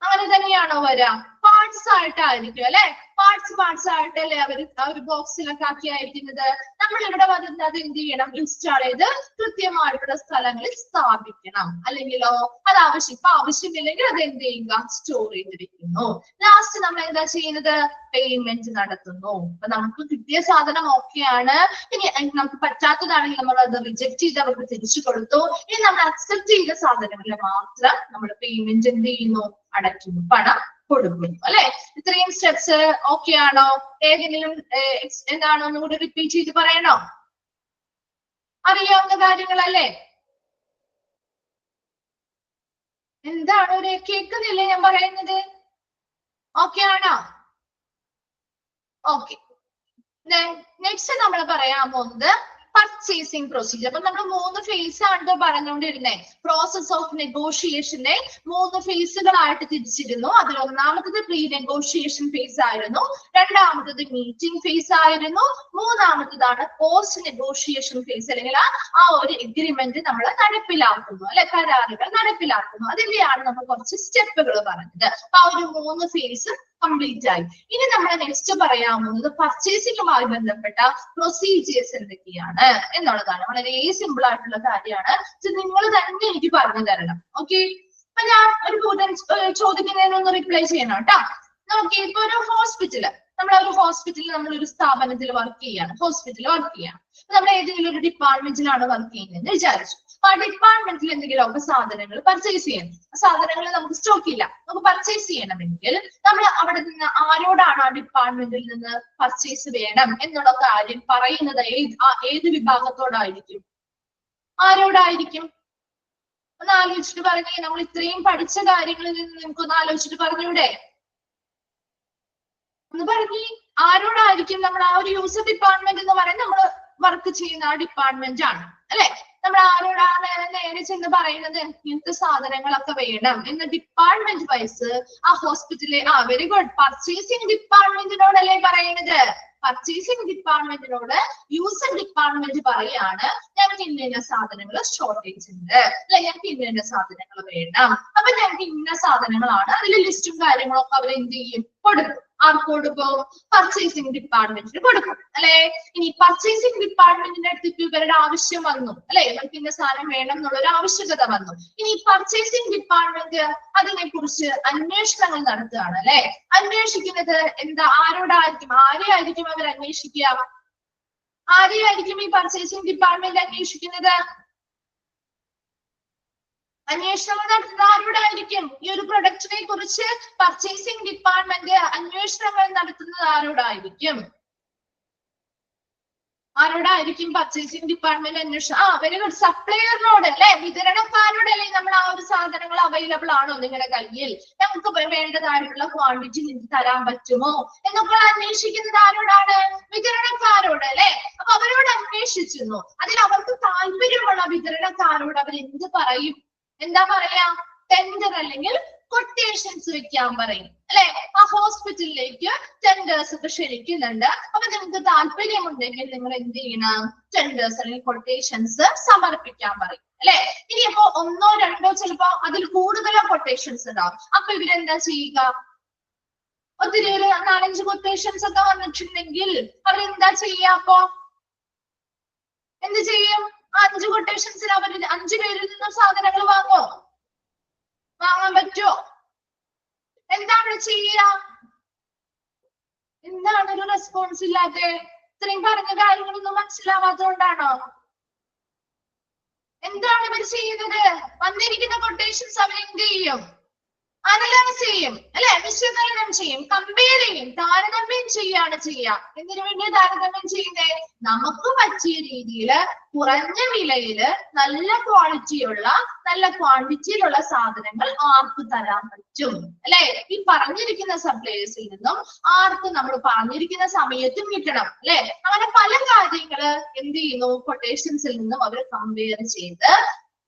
അങ്ങനെ തന്നെയാണോ വരാ? പാർട്സ് ആയിട്ടായിരിക്കും അല്ലെ? പാർട്സ് ആയിട്ടല്ലേ അവർ ആ ഒരു ബോക്സിലൊക്കെ ആക്കി അയക്കുന്നത്. നമ്മൾ ഇവിടെ വന്നിട്ട് അത് എന്ത് ചെയ്യണം? ഇൻസ്റ്റാൾ ചെയ്ത് കൃത്യമായിട്ടുള്ള സ്ഥലങ്ങളിൽ സ്ഥാപിക്കണം. അല്ലെങ്കിലോ അത് ആവശ്യമില്ലെങ്കിൽ അത് എന്ത് ചെയ്യുക? സ്റ്റോർ ചെയ്തിരിക്കുന്നു. ലാസ്റ്റ് നമ്മൾ എന്താ ചെയ്യുന്നത്? പേയ്മെന്റ് നടത്തുന്നു. അപ്പൊ നമുക്ക് കിട്ടിയ സാധനം ഓക്കെയാണ്. ഇനി നമുക്ക് പറ്റാത്തതാണെങ്കിൽ നമ്മൾ അത് റിജക്ട് ചെയ്ത് അവർക്ക് തിരിച്ചു കൊടുത്തു. ഇനി നമ്മൾ അക്സെപ്റ്റ് ചെയ്ത സാധനങ്ങളിൽ മാത്രം നമ്മൾ പേയ്മെന്റ് എന്ത് ചെയ്യുന്നു? അടയ്ക്കുന്നു, പണം കൊടുക്കുന്നു അല്ലെ? ഇത്രയും സ്റ്റെപ്സ് ഓക്കെ ആണോ? ഏതെങ്കിലും എന്താണോ ഒന്നുകൂടി റിപ്പീറ്റ് ചെയ്ത് പറയണോ? അറിയാവുന്ന കാര്യങ്ങളല്ലേ? എന്താണ് ഒരു കേൾക്കുന്നില്ലേ ഞാൻ പറയുന്നത്? ഓക്കെ ആണോ? ഓക്കെ. നെക്സ്റ്റ് നമ്മൾ പറയാൻ പോകുന്നത് പർച്ചേസിംഗ് പ്രൊസീജിയർ. അപ്പൊ നമ്മൾ 3 ഫേസ് ആണ് പറഞ്ഞുകൊണ്ടിരുന്നേ. Process of നെഗോഷിയേഷനെ 3 ഫേസുകളായിട്ട് തിരിച്ചിരുന്നു. അതിൽ ഒന്നാമത്തത് പ്രീ നെഗോഷിയേഷൻ ഫേസ് ആയിരുന്നു, രണ്ടാമത്തത് മീറ്റിംഗ് ഫേസ് ആയിരുന്നു, മൂന്നാമത്തതാണ് പോസ്റ്റ് നെഗോഷിയേഷൻ ഫേസ്. അല്ലെങ്കിൽ ആ ഒരു എഗ്രിമെന്റ് നമ്മൾ നടപ്പിലാക്കുന്നു അല്ലെ? കരാറുകൾ നടപ്പിലാക്കുന്നു. അതിന്റെയാണ് നമ്മൾ കുറച്ച് സ്റ്റെപ്പുകൾ പറഞ്ഞത്. അപ്പൊ ആ ഒരു 3 ഫേസ് കംപ്ലീറ്റ് ആയി. ഇനി നമ്മൾ നെക്സ്റ്റ് പറയാൻ പോകുന്നത് പർച്ചേസിംഗുമായി ബന്ധപ്പെട്ട പ്രൊസീജിയേഴ്സ് എന്തൊക്കെയാണ് എന്നുള്ളതാണ്. വളരെ സിമ്പിൾ ആയിട്ടുള്ള കാര്യമാണ്. നിങ്ങൾ തന്നെ എനിക്ക് പറഞ്ഞു തരണം. ഓക്കെ? അപ്പൊ ഞാൻ ഒരു ചോദിക്കുന്നതിനൊന്ന് റിപ്ലൈ ചെയ്യണം കേട്ടോ. നോക്കി, ഇപ്പൊ ഒരു ഹോസ്പിറ്റല്, നമ്മളൊരു സ്ഥാപനത്തിൽ വർക്ക് ചെയ്യാണ്. നമ്മൾ ഏതെങ്കിലും ഒരു ഡിപ്പാർട്ട്മെന്റിലാണ് വർക്ക് ചെയ്യുന്നത് വിചാരിച്ചു. അപ്പൊ ആ ഡിപ്പാർട്ട്മെന്റിൽ എന്തെങ്കിലുമൊക്കെ സാധനങ്ങൾ പർച്ചേസ് ചെയ്യണം. സാധനങ്ങൾ നമുക്ക് സ്റ്റോക്ക് ഇല്ല. നമുക്ക് പർച്ചേസ് ചെയ്യണമെങ്കിൽ നമ്മൾ അവിടെ നിന്ന് ആരോടാണ് ആ ഡിപ്പാർട്ട്മെന്റിൽ നിന്ന് പർച്ചേസ് വേണം എന്നുള്ള കാര്യം പറയുന്നത് ഏത് വിഭാഗത്തോടായിരിക്കും? ആരോടായിരിക്കും? ഒന്ന് ആലോചിച്ചിട്ട് പറഞ്ഞേ. നമ്മൾ ഇത്രയും പഠിച്ച കാര്യങ്ങളിൽ നിന്ന് നിങ്ങൾക്കൊന്ന് ആലോചിച്ചിട്ട് പറഞ്ഞൂടെ? ഒന്ന് പറഞ്ഞേ, ആരോടായിരിക്കും? നമ്മൾ ആ ഒരു യൂസർ ഡിപ്പാർട്ട്മെന്റ് എന്ന് പറയുന്നത് നമ്മൾ വർക്ക് ചെയ്യുന്ന ആ ഡിപ്പാർട്ട്മെന്റ് ആണ് അല്ലെ? നമ്മൾ ആരോടാണ് നേരെ ചെന്ന് പറയുന്നത് ഇങ്ങനത്തെ സാധനങ്ങളൊക്കെ വേണം എന്ന്? ഡിപ്പാർട്ട്മെന്റ് വൈസ് ആ ഹോസ്പിറ്റലിലെ വെരി ഗുഡ്, പർച്ചേസിംഗ് ഡിപ്പാർട്ട്മെന്റിനോടല്ലേ പറയുന്നത്? പർച്ചേസിംഗ് ഡിപ്പാർട്ട്മെന്റിനോട് യൂസർ ഡിപ്പാർട്ട്മെന്റ് പറയാണ് ഞങ്ങൾക്ക് ഇന്ന സാധനങ്ങൾ ഷോർട്ടേജ് ഉണ്ട് അല്ലെ? ഞങ്ങൾക്ക് ഇന്ന സാധനങ്ങൾ വേണം. അപ്പൊ ഞങ്ങൾക്ക് ഇന്ന സാധനങ്ങളാണ്. അതിൽ ലിസ്റ്റും കാര്യങ്ങളൊക്കെ അവർ എന്ത് ചെയ്യും? കൊടുക്കും. ആർക്ക് കൊടുക്കും? പർച്ചേസിംഗ് ഡിപ്പാർട്ട്മെന്റിന് കൊടുക്കും അല്ലെ? ഇനി പർച്ചേസിംഗ് ഡിപ്പാർട്ട്മെന്റിന്റെ അടുത്തേക്ക് ഇവരുടെ ആവശ്യം വന്നു അല്ലെ? ഇവർക്ക് ഇന്ന സാധനം വേണം എന്നുള്ള ഒരു ആവശ്യകത വന്നു. ഇനി പർച്ചേസിംഗ് ഡിപ്പാർട്ട്മെന്റ് അതിനെ കുറിച്ച് അന്വേഷണങ്ങൾ നടത്തുകയാണ് അല്ലെ? അന്വേഷിക്കുന്നത് എന്താ? ആരോടായിരിക്കും? ആരെയായിരിക്കും അവർ അന്വേഷിക്കുക? ആരെയായിരിക്കും ഈ പർച്ചേസിംഗ് ഡിപ്പാർട്ട്മെന്റ് അന്വേഷിക്കുന്നത്? അന്വേഷണങ്ങൾ നടത്തുന്ന ആരോടായിരിക്കും? ഈ ഒരു പ്രൊഡക്റ്റിനെ കുറിച്ച് പർച്ചേസിംഗ് ഡിപ്പാർട്ട്മെന്റ് അന്വേഷണങ്ങൾ നടത്തുന്നത് ആരോടായിരിക്കും? ആരോടായിരിക്കും പർച്ചേസിംഗ് ഡിപ്പാർട്ട്മെന്റ് അന്വേഷണം? വെരി ഗുഡ്, സപ്ലയറിനോട് അല്ലെ? വിതരണക്കാരോടല്ലേ നമ്മൾ ആ ഒരു സാധനങ്ങൾ അവൈലബിൾ ആണോ നിങ്ങളുടെ കയ്യിൽ? നമുക്ക് വേണ്ടതായിട്ടുള്ള ക്വാണ്ടിറ്റി നിങ്ങൾക്ക് തരാൻ പറ്റുമോ എന്നൊക്കെ അന്വേഷിക്കുന്നത് ആരോടാണ്? വിതരണക്കാരോട് അല്ലെ? അപ്പൊ അവരോട് അന്വേഷിച്ചിരുന്നു. അതിൽ അവർക്ക് താല്പര്യമുള്ള വിതരണക്കാരോട് അവർ എന്ത് പറയും? എന്താ പറയാ? ടെൻഡർ അല്ലെങ്കിൽ കൊട്ടേഷൻസ് വെക്കാൻ പറയും അല്ലെ? ആ ഹോസ്പിറ്റലിലേക്ക് ടെൻഡേഴ്സ് ഒക്കെ ക്ഷണിക്കുന്നുണ്ട്. അപ്പൊ നിങ്ങൾക്ക് താല്പര്യമുണ്ടെങ്കിൽ നിങ്ങൾ എന്ത് ചെയ്യണം? ടെൻഡേഴ്സ് അല്ലെങ്കിൽ കൊട്ടേഷൻസ് സമർപ്പിക്കാൻ പറയും അല്ലെ? ഇനി അപ്പോ 1 or 2 ചിലപ്പോ അതിൽ കൂടുതലോ കൊട്ടേഷൻസ് ഉണ്ടാവും. അപ്പൊ ഇവരെന്താ ചെയ്യുക? ഒത്തിരി 4-5 കൊട്ടേഷൻസ് ഒക്കെ വന്നിട്ടുണ്ടെങ്കിൽ അവരെന്താ ചെയ്യാ? അപ്പൊ എന്ത് ചെയ്യും? 5 കൊട്ടേഷൻസിൽ അവർ 5 പേരിൽ നിന്നും സാധനങ്ങൾ വാങ്ങാൻ പറ്റുമോ? എന്താണ് ചെയ്യുക? എന്താണ് ഒരു റെസ്പോൺസ് ഇല്ലാതെ? ഇത്രയും പറഞ്ഞ കാര്യങ്ങളൊന്നും മനസ്സിലാവാത്തതുകൊണ്ടാണോ? എന്താണ് ഇവർ ചെയ്യുന്നത്? വന്നിരിക്കുന്ന കൊട്ടേഷൻസ് അവർ എന്ത് ചെയ്യും? അനലൈസ് ചെയ്യും അല്ലെ, വിശകലനം ചെയ്യും, കമ്പയർ ചെയ്യും, താരതമ്യം ചെയ്യാണ് ചെയ്യുക. എന്തിനു വേണ്ടി താരതമ്യം ചെയ്യുന്നേ? നമുക്ക് പറ്റിയ രീതിയിൽ കുറഞ്ഞ വിലയില് നല്ല ക്വാളിറ്റിയുള്ള നല്ല ക്വാണ്ടിറ്റിയിലുള്ള സാധനങ്ങൾ ആർക്ക് തരാൻ പറ്റും അല്ലെ? ഈ പറഞ്ഞിരിക്കുന്ന സപ്ലയേഴ്സിൽ നിന്നും ആർക്ക് നമ്മൾ പറഞ്ഞിരിക്കുന്ന സമയത്തും കിട്ടണം അല്ലെ? അങ്ങനെ പല കാര്യങ്ങള് എന്ത് ചെയ്യുന്നു? കൊട്ടേഷൻസിൽ നിന്നും അവർ കമ്പയർ ചെയ്ത്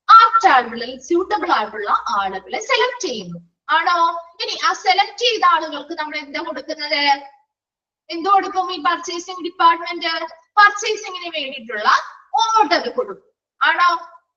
ആപ്റ്റായിട്ടുള്ള സ്യൂട്ടബിൾ ആയിട്ടുള്ള ആളുകളെ സെലക്ട് ചെയ്യുന്നു. ആണോ? ഇനി ആ സെലക്ട് ചെയ്ത ആളുകൾക്ക് നമ്മൾ എന്താ കൊടുക്കുന്നത്? എന്ത് കൊടുക്കും? ഈ പർച്ചേസിംഗ് ഡിപ്പാർട്ട്മെന്റ് പർച്ചേസിംഗിന് വേണ്ടിയിട്ടുള്ള ഓർഡർ കൊടുക്കും. ആണോ?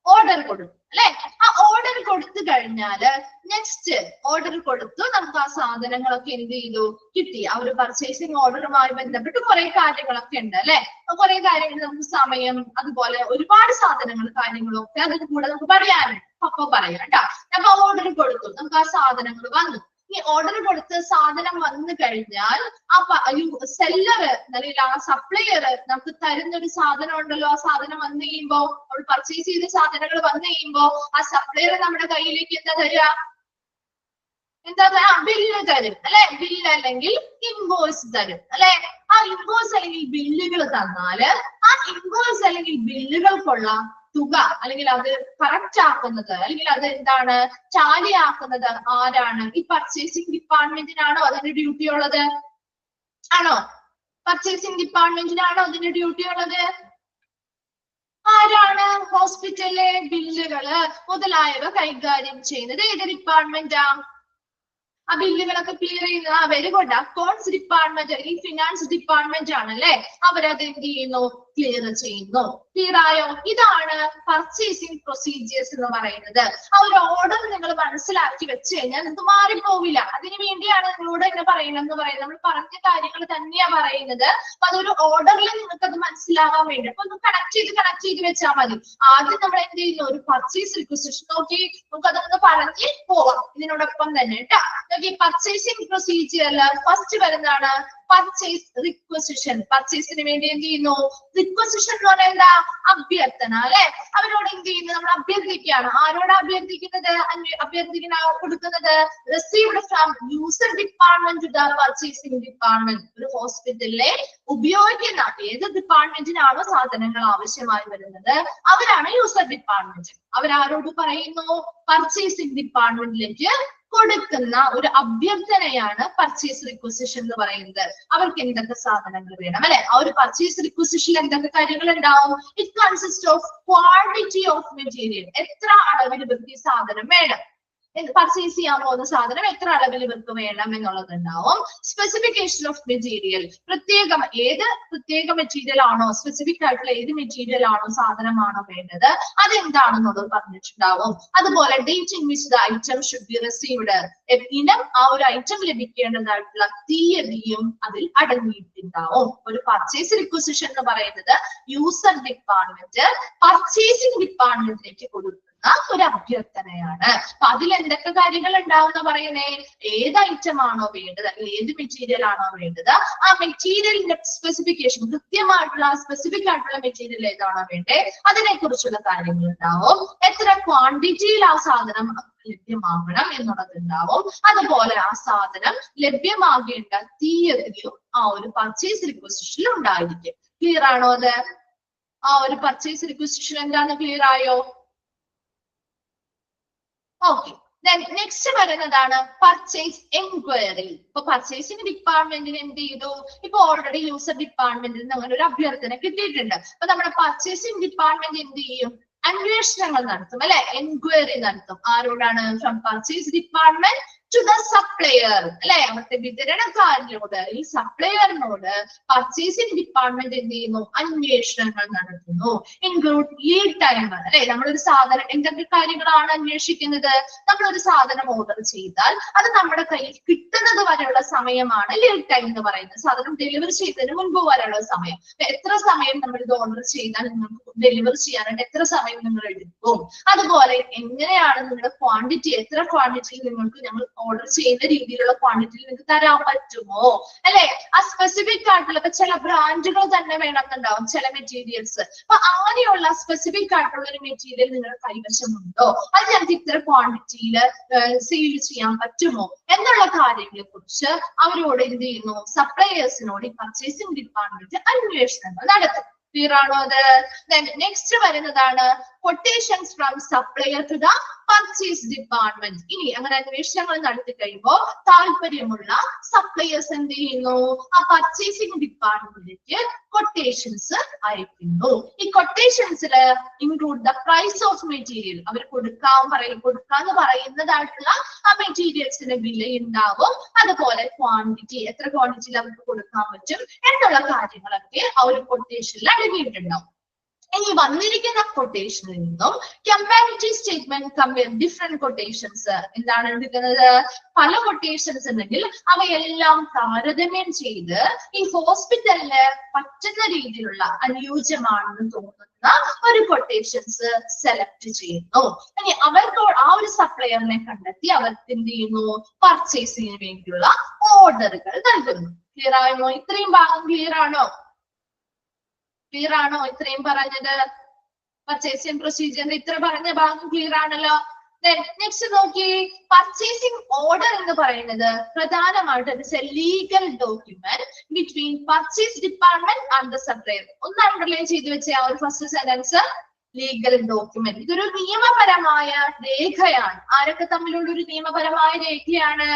ഓർഡർ കൊടുക്കും അല്ലെ? ആ ഓർഡർ കൊടുത്തു കഴിഞ്ഞാല് നെക്സ്റ്റ് ഓർഡർ കൊടുത്തു നമുക്ക് ആ സാധനങ്ങളൊക്കെ എന്ത് ചെയ്തു? കിട്ടി. ആ ഒരു പർച്ചേസിംഗ് ഓർഡറുമായി ബന്ധപ്പെട്ട് കുറെ കാര്യങ്ങളൊക്കെ ഉണ്ട് അല്ലെ? കുറെ കാര്യങ്ങൾ നമുക്ക് സമയം, അതുപോലെ ഒരുപാട് സാധനങ്ങൾ കാര്യങ്ങളൊക്കെ അതിന് കൂടെ നമുക്ക് പറയാനുണ്ട്. അപ്പൊ പറയാം കേട്ടോ. അപ്പൊ ഓർഡർ കൊടുത്തു, നമുക്ക് ആ സാധനങ്ങൾ വന്നു. ഈ ഓർഡർ കൊടുത്ത് സാധനം വന്നു കഴിഞ്ഞാൽ ആ സെല്ലർ അല്ലെങ്കിൽ ആ സപ്ലയർ നമുക്ക് തരുന്ന ഒരു സാധനം ഉണ്ടല്ലോ. ആ സാധനം വന്നു കഴിയുമ്പോ, നമ്മൾ പർച്ചേസ് ചെയ്ത സാധനങ്ങൾ വന്നു കഴിയുമ്പോ ആ സപ്ലയർ നമ്മുടെ കയ്യിലേക്ക് എന്താ തരിക? എന്താ തരാ? ബില്ല് തരും അല്ലെ? ബില്ല് അല്ലെങ്കിൽ ഇൻവോയ്സ് തരും അല്ലെ? ആ ഇൻവോയ്സ് അല്ലെങ്കിൽ ബില്ലുകൾ തന്നാല് ആ ഇൻവോയ്സ് അല്ലെങ്കിൽ ബില്ലുകൾക്കുള്ള തുക അല്ലെങ്കിൽ അത് കറക്റ്റ് ആക്കുന്നത് അല്ലെങ്കിൽ അത് എന്താണ് ടാലിയാക്കുന്നത് ആരാണ്? ഈ പർച്ചേസിംഗ് ഡിപ്പാർട്ട്മെന്റിനാണോ അതിന്റെ ഡ്യൂട്ടി ഉള്ളത്? ആണോ? പർച്ചേസിംഗ് ഡിപ്പാർട്ട്മെന്റിനാണോ അതിന്റെ ഡ്യൂട്ടി ഉള്ളത്? ആരാണ്? ഹോസ്പിറ്റലിലെ ബില്ലുകള് മുതലായവ കൈകാര്യം ചെയ്യുന്നത് ഏത് ഡിപ്പാർട്ട്മെന്റാ? ആ ബില്ലുകളൊക്കെ ക്ലിയർ ചെയ്യുന്നത് വെരി ഗുഡ്, അക്കൗണ്ട്സ് ഡിപ്പാർട്ട്മെന്റ് അല്ലെങ്കിൽ ഫിനാൻസ് ഡിപ്പാർട്ട്മെന്റ് ആണല്ലേ. അവരത് എന്ത് ചെയ്യുന്നു? ക്ലിയർ ചെയ്യുന്നു. ക്ലിയർ ആയോ? ഇതാണ് പർച്ചേസിംഗ് പ്രൊസീജിയേഴ്സ് എന്ന് പറയുന്നത്. ആ ഒരു ഓർഡർ നിങ്ങൾ മനസ്സിലാക്കി വെച്ച് കഴിഞ്ഞാൽ നിങ്ങൾക്ക് മാറിപ്പോവില്ല. അതിനു വേണ്ടിയാണ് നിങ്ങളോട് എന്നെ പറയണമെന്ന് പറയുന്നത്. നമ്മൾ പറഞ്ഞ കാര്യങ്ങൾ തന്നെയാ പറയുന്നത്. അപ്പൊ അതൊരു ഓർഡറിൽ നിങ്ങൾക്ക് അത് മനസ്സിലാവാൻ വേണ്ടി അപ്പൊ ഒന്ന് കണക്ട് ചെയ്ത് വെച്ചാൽ മതി. ആദ്യം നമ്മൾ എന്ത് ചെയ്യുന്നു? ഒരു പർച്ചേസ് റിക്വസിഷൻ നോക്കി നമുക്ക് അതൊന്ന് പറഞ്ഞ് പോവാം ഇതിനോടൊപ്പം തന്നെ കേട്ടോ. പർച്ചേസിംഗ് പ്രൊസീജിയറിൽ ഫസ്റ്റ് വരുന്നതാണ് പർച്ചേസ് റിക്വസിഷൻ. പർച്ചേസിന് വേണ്ടി എന്ത് ചെയ്യുന്നു? റിക്വസിഷൻ എന്ന് പറഞ്ഞാൽ എന്താ? അഭ്യർത്ഥന അല്ലെ? അവരോട് എന്ത് ചെയ്യുന്നു? നമ്മൾ അഭ്യർത്ഥിക്കുകയാണ്. ആരോട് അഭ്യർത്ഥിക്കുന്നത്? അഭ്യർത്ഥിക്കുന്ന കൊടുക്കുന്നത് received from user department to the purchasing department. ഒരു ഹോസ്പിറ്റലിലെ ഉപയോഗിക്കുന്ന ഏത് ഡിപ്പാർട്ട്മെന്റിനാണോ സാധനങ്ങൾ ആവശ്യമായി വരുന്നത് അവരാണ് യൂസർ ഡിപ്പാർട്ട്മെന്റ്. അവരാരോട് പറയുന്നു? പർച്ചേസിംഗ് ഡിപ്പാർട്ട്മെന്റിലേക്ക് കൊടുക്കുന്ന ഒരു അഭ്യർത്ഥനയാണ് പർച്ചേസ് റിക്വസിഷൻ എന്ന് പറയുന്നത്. അവർക്ക് എന്തൊക്കെ സാധനങ്ങൾ വേണം അല്ലെ? ആ ഒരു പർച്ചേസ് റിക്വസിഷനിൽ എന്തൊക്കെ കാര്യങ്ങൾ ഉണ്ടാവും? It consist of quantity of material. എത്ര അളവിൽ ഇവർക്ക് ഈ സാധനം വേണം, പർച്ചേസ് ചെയ്യാൻ പോകുന്ന സാധനം എത്ര അളവിൽ ഇവർക്ക് വേണം എന്നുള്ളത് ഉണ്ടാവും. സ്പെസിഫിക്കേഷൻ ഓഫ് മെറ്റീരിയൽ, ഏത് പ്രത്യേക മെറ്റീരിയൽ ആണോ, സ്പെസിഫിക് ആയിട്ടുള്ള ഏത് മെറ്റീരിയൽ ആണോ സാധനമാണോ വേണ്ടത് അതെന്താണെന്നുള്ളത് പറഞ്ഞിട്ടുണ്ടാവും. അതുപോലെ date in which the item should be received, ഇനം ആ ഒരു ഐറ്റം ലഭിക്കേണ്ടതായിട്ടുള്ള തീയതിയും അതിൽ അടങ്ങിയിട്ടുണ്ടാവും. ഒരു പർച്ചേസ് റിക്വസിഷൻ എന്ന് പറയുന്നത് യൂസർ ഡിപ്പാർട്ട്മെന്റ് പർച്ചേസിംഗ് ഡിപ്പാർട്ട്മെന്റിലേക്ക് കൊടുക്കും ഒരു അഭ്യർത്ഥനയാണ്. അപ്പൊ അതിൽ എന്തൊക്കെ കാര്യങ്ങൾ ഉണ്ടാവും എന്ന് പറയുന്നേ? ഏത് ഐറ്റം ആണോ വേണ്ടത് അല്ലെങ്കിൽ ഏത് മെറ്റീരിയൽ ആണോ വേണ്ടത് ആ മെറ്റീരിയലിന്റെ സ്പെസിഫിക്കേഷൻ, കൃത്യമായിട്ടുള്ള സ്പെസിഫിക് ആയിട്ടുള്ള മെറ്റീരിയൽ ഏതാണോ വേണ്ടേ അതിനെ കുറിച്ചുള്ള കാര്യങ്ങൾ ഉണ്ടാവും. എത്ര ക്വാണ്ടിറ്റിയിൽ ആ സാധനം ലഭ്യമാകണം എന്നുള്ളത് ഉണ്ടാവും. അതുപോലെ ആ സാധനം ലഭ്യമാകേണ്ട തീയതിയും ആ ഒരു പർച്ചേസ് റിക്വസിഷനിൽ ഉണ്ടായിരിക്കും. ക്ലിയർ ആണോ അത്? ആ ഒരു പർച്ചേസ് റിക്വസിഷൻ എന്താണ്? ക്ലിയർ ആയോ? ഓക്കെ. നെക്സ്റ്റ് വരുന്നതാണ് പർച്ചേസ് എൻക്വയറി. ഇപ്പൊ പർച്ചേസിംഗ് ഡിപ്പാർട്ട്മെന്റിന് എന്ത് ചെയ്തു? ഇപ്പൊ ഓൾറെഡി യൂസർ ഡിപ്പാർട്ട്മെന്റിൽ നിന്ന് അങ്ങനെ ഒരു അഭ്യർത്ഥന കിട്ടിയിട്ടുണ്ട്. അപ്പൊ നമ്മുടെ പർച്ചേസിംഗ് ഡിപ്പാർട്ട്മെന്റ് എന്ത് ചെയ്യും? അന്വേഷണങ്ങൾ നടത്തും അല്ലെ? എൻക്വയറി നടത്തും. ആരോടാണ്? From purchase department to the supplier അല്ലെ? അവിടുത്തെ വിതരണക്കാരനോട് ഈ സപ്ലയറിനോട് പർച്ചേസിംഗ് ഡിപ്പാർട്ട്മെന്റ് എന്ത് ചെയ്യുന്നു? അന്വേഷണങ്ങൾ നടത്തുന്നു. ഇൻക്ലൂഡ് ലീഡ് ടൈം അല്ലെ? നമ്മളൊരു സാധനം എന്തൊക്കെ കാര്യങ്ങളാണ് അന്വേഷിക്കുന്നത്? നമ്മളൊരു സാധനം ഓർഡർ ചെയ്താൽ അത് നമ്മുടെ കയ്യിൽ കിട്ടുന്നത് വരെയുള്ള സമയമാണ് ലീഡ് ടൈം എന്ന് പറയുന്നത്. സാധനം ഡെലിവറി ചെയ്തതിന് മുൻപ് വരെയുള്ള സമയം. എത്ര സമയം നമ്മൾ ഇത് ഓർഡർ ചെയ്താൽ നിങ്ങൾക്ക് ഡെലിവർ ചെയ്യാനായിട്ട് എത്ര സമയം നിങ്ങൾ എടുക്കും, അതുപോലെ എങ്ങനെയാണ് നിങ്ങളുടെ ക്വാണ്ടിറ്റി, എത്ര ക്വാണ്ടിറ്റിയിൽ നിങ്ങൾക്ക് ഞങ്ങൾ ഓർഡർ ചെയ്യുന്ന രീതിയിലുള്ള ക്വാണ്ടിറ്റിയിൽ നിങ്ങൾക്ക് തരാൻ പറ്റുമോ, അല്ലെ? ആ സ്പെസിഫിക് ആയിട്ടുള്ള ഇപ്പൊ ചില ബ്രാൻഡുകൾ തന്നെ വേണമെന്നുണ്ടാവും ചില മെറ്റീരിയൽസ്. അപ്പൊ അങ്ങനെയുള്ള സ്പെസിഫിക് ആയിട്ടുള്ള ഒരു മെറ്റീരിയൽ നിങ്ങളുടെ കൈവശമുണ്ടോ, അത് ഞങ്ങൾക്ക് ഇത്ര ക്വാണ്ടിറ്റിയിൽ സെയിൽ ചെയ്യാൻ പറ്റുമോ എന്നുള്ള കാര്യങ്ങളെ കുറിച്ച് അവരോട് എന്ത് ചെയ്യുന്നു, സപ്ലയേഴ്സിനോട് ഈ പർച്ചേസിംഗ് ഡിപ്പാർട്ട്മെന്റ് അന്വേഷണങ്ങൾ നടത്തും. ക്ലിയർ ആണോ അത്? നെക്സ്റ്റ് വരുന്നതാണ് quotations from supplier to the purchase department. ഇനി അങ്ങനെ അന്വേഷണങ്ങൾ നടത്തി കഴിയുമ്പോൾ താല്പര്യമുള്ള സപ്ലയേഴ്സ് എന്ത് ചെയ്യുന്നു, ആ പർച്ചേസിംഗ് ഡിപ്പാർട്ട്മെന്റിലേക്ക് കൊട്ടേഷൻസ് അയക്കുന്നു. ഈ കൊട്ടേഷൻസിൽ include the price of material, അവർ കൊടുക്കാന്ന് പറയുന്നതായിട്ടുള്ള ആ മെറ്റീരിയൽസിന്റെ വില ഉണ്ടാവും, അതുപോലെ ക്വാണ്ടിറ്റി, എത്ര ക്വാണ്ടിറ്റിയിൽ അവർക്ക് കൊടുക്കാൻ പറ്റും എന്നുള്ള കാര്യങ്ങളൊക്കെ ആ ഒരു കൊട്ടേഷനിൽ അടങ്ങിയിട്ടുണ്ടാവും. ഇനി വന്നിരിക്കുന്ന കൊട്ടേഷനിൽ നിന്നും comparative statement compare different quotations എന്താണ് എടുക്കുന്നത്, പല കൊട്ടേഷൻസ് ഉണ്ടെങ്കിൽ അവയെല്ലാം താരതമ്യം ചെയ്ത് ഈ ഹോസ്പിറ്റലിന് പറ്റുന്ന രീതിയിലുള്ള അനുയോജ്യമാണെന്ന് തോന്നുന്ന ഒരു കൊട്ടേഷൻസ് സെലക്ട് ചെയ്യുന്നു. ഇനി അവർക്ക് ആ ഒരു സപ്ലയറിനെ കണ്ടെത്തി അവർക്ക് എന്ത് ചെയ്യുന്നു, പർച്ചേസിങ്ങിന് വേണ്ടിയുള്ള ഓർഡറുകൾ നൽകുന്നു. ക്ലിയർ ആണോ? ഇത്രയും ഭാഗം ക്ലിയർ ആണോ? ക്ലിയർ ആണോ? ഇത്രയും പറഞ്ഞത് പർച്ചേസിംഗ് പ്രൊസീജിയറിന്റെ ഇത്ര പറഞ്ഞ ഭാഗം ക്ലിയർ ആണല്ലോ. നെക്സ്റ്റ് നോക്കി, പർച്ചേസിംഗ് ഓർഡർ എന്ന് പറയുന്നത് പ്രധാനമായിട്ട് it's A legal document between purchase department and the supplier. ഒന്ന് അണ്ടർലൈൻ ചെയ്ത് വെച്ച ആ ഒരു ഫസ്റ്റ് സെന്റൻസ്, ലീഗൽ ഡോക്യുമെന്റ്. ഇതൊരു നിയമപരമായ രേഖയാണ്. ആരൊക്കെ തമ്മിലുള്ള ഒരു നിയമപരമായ രേഖയാണ്?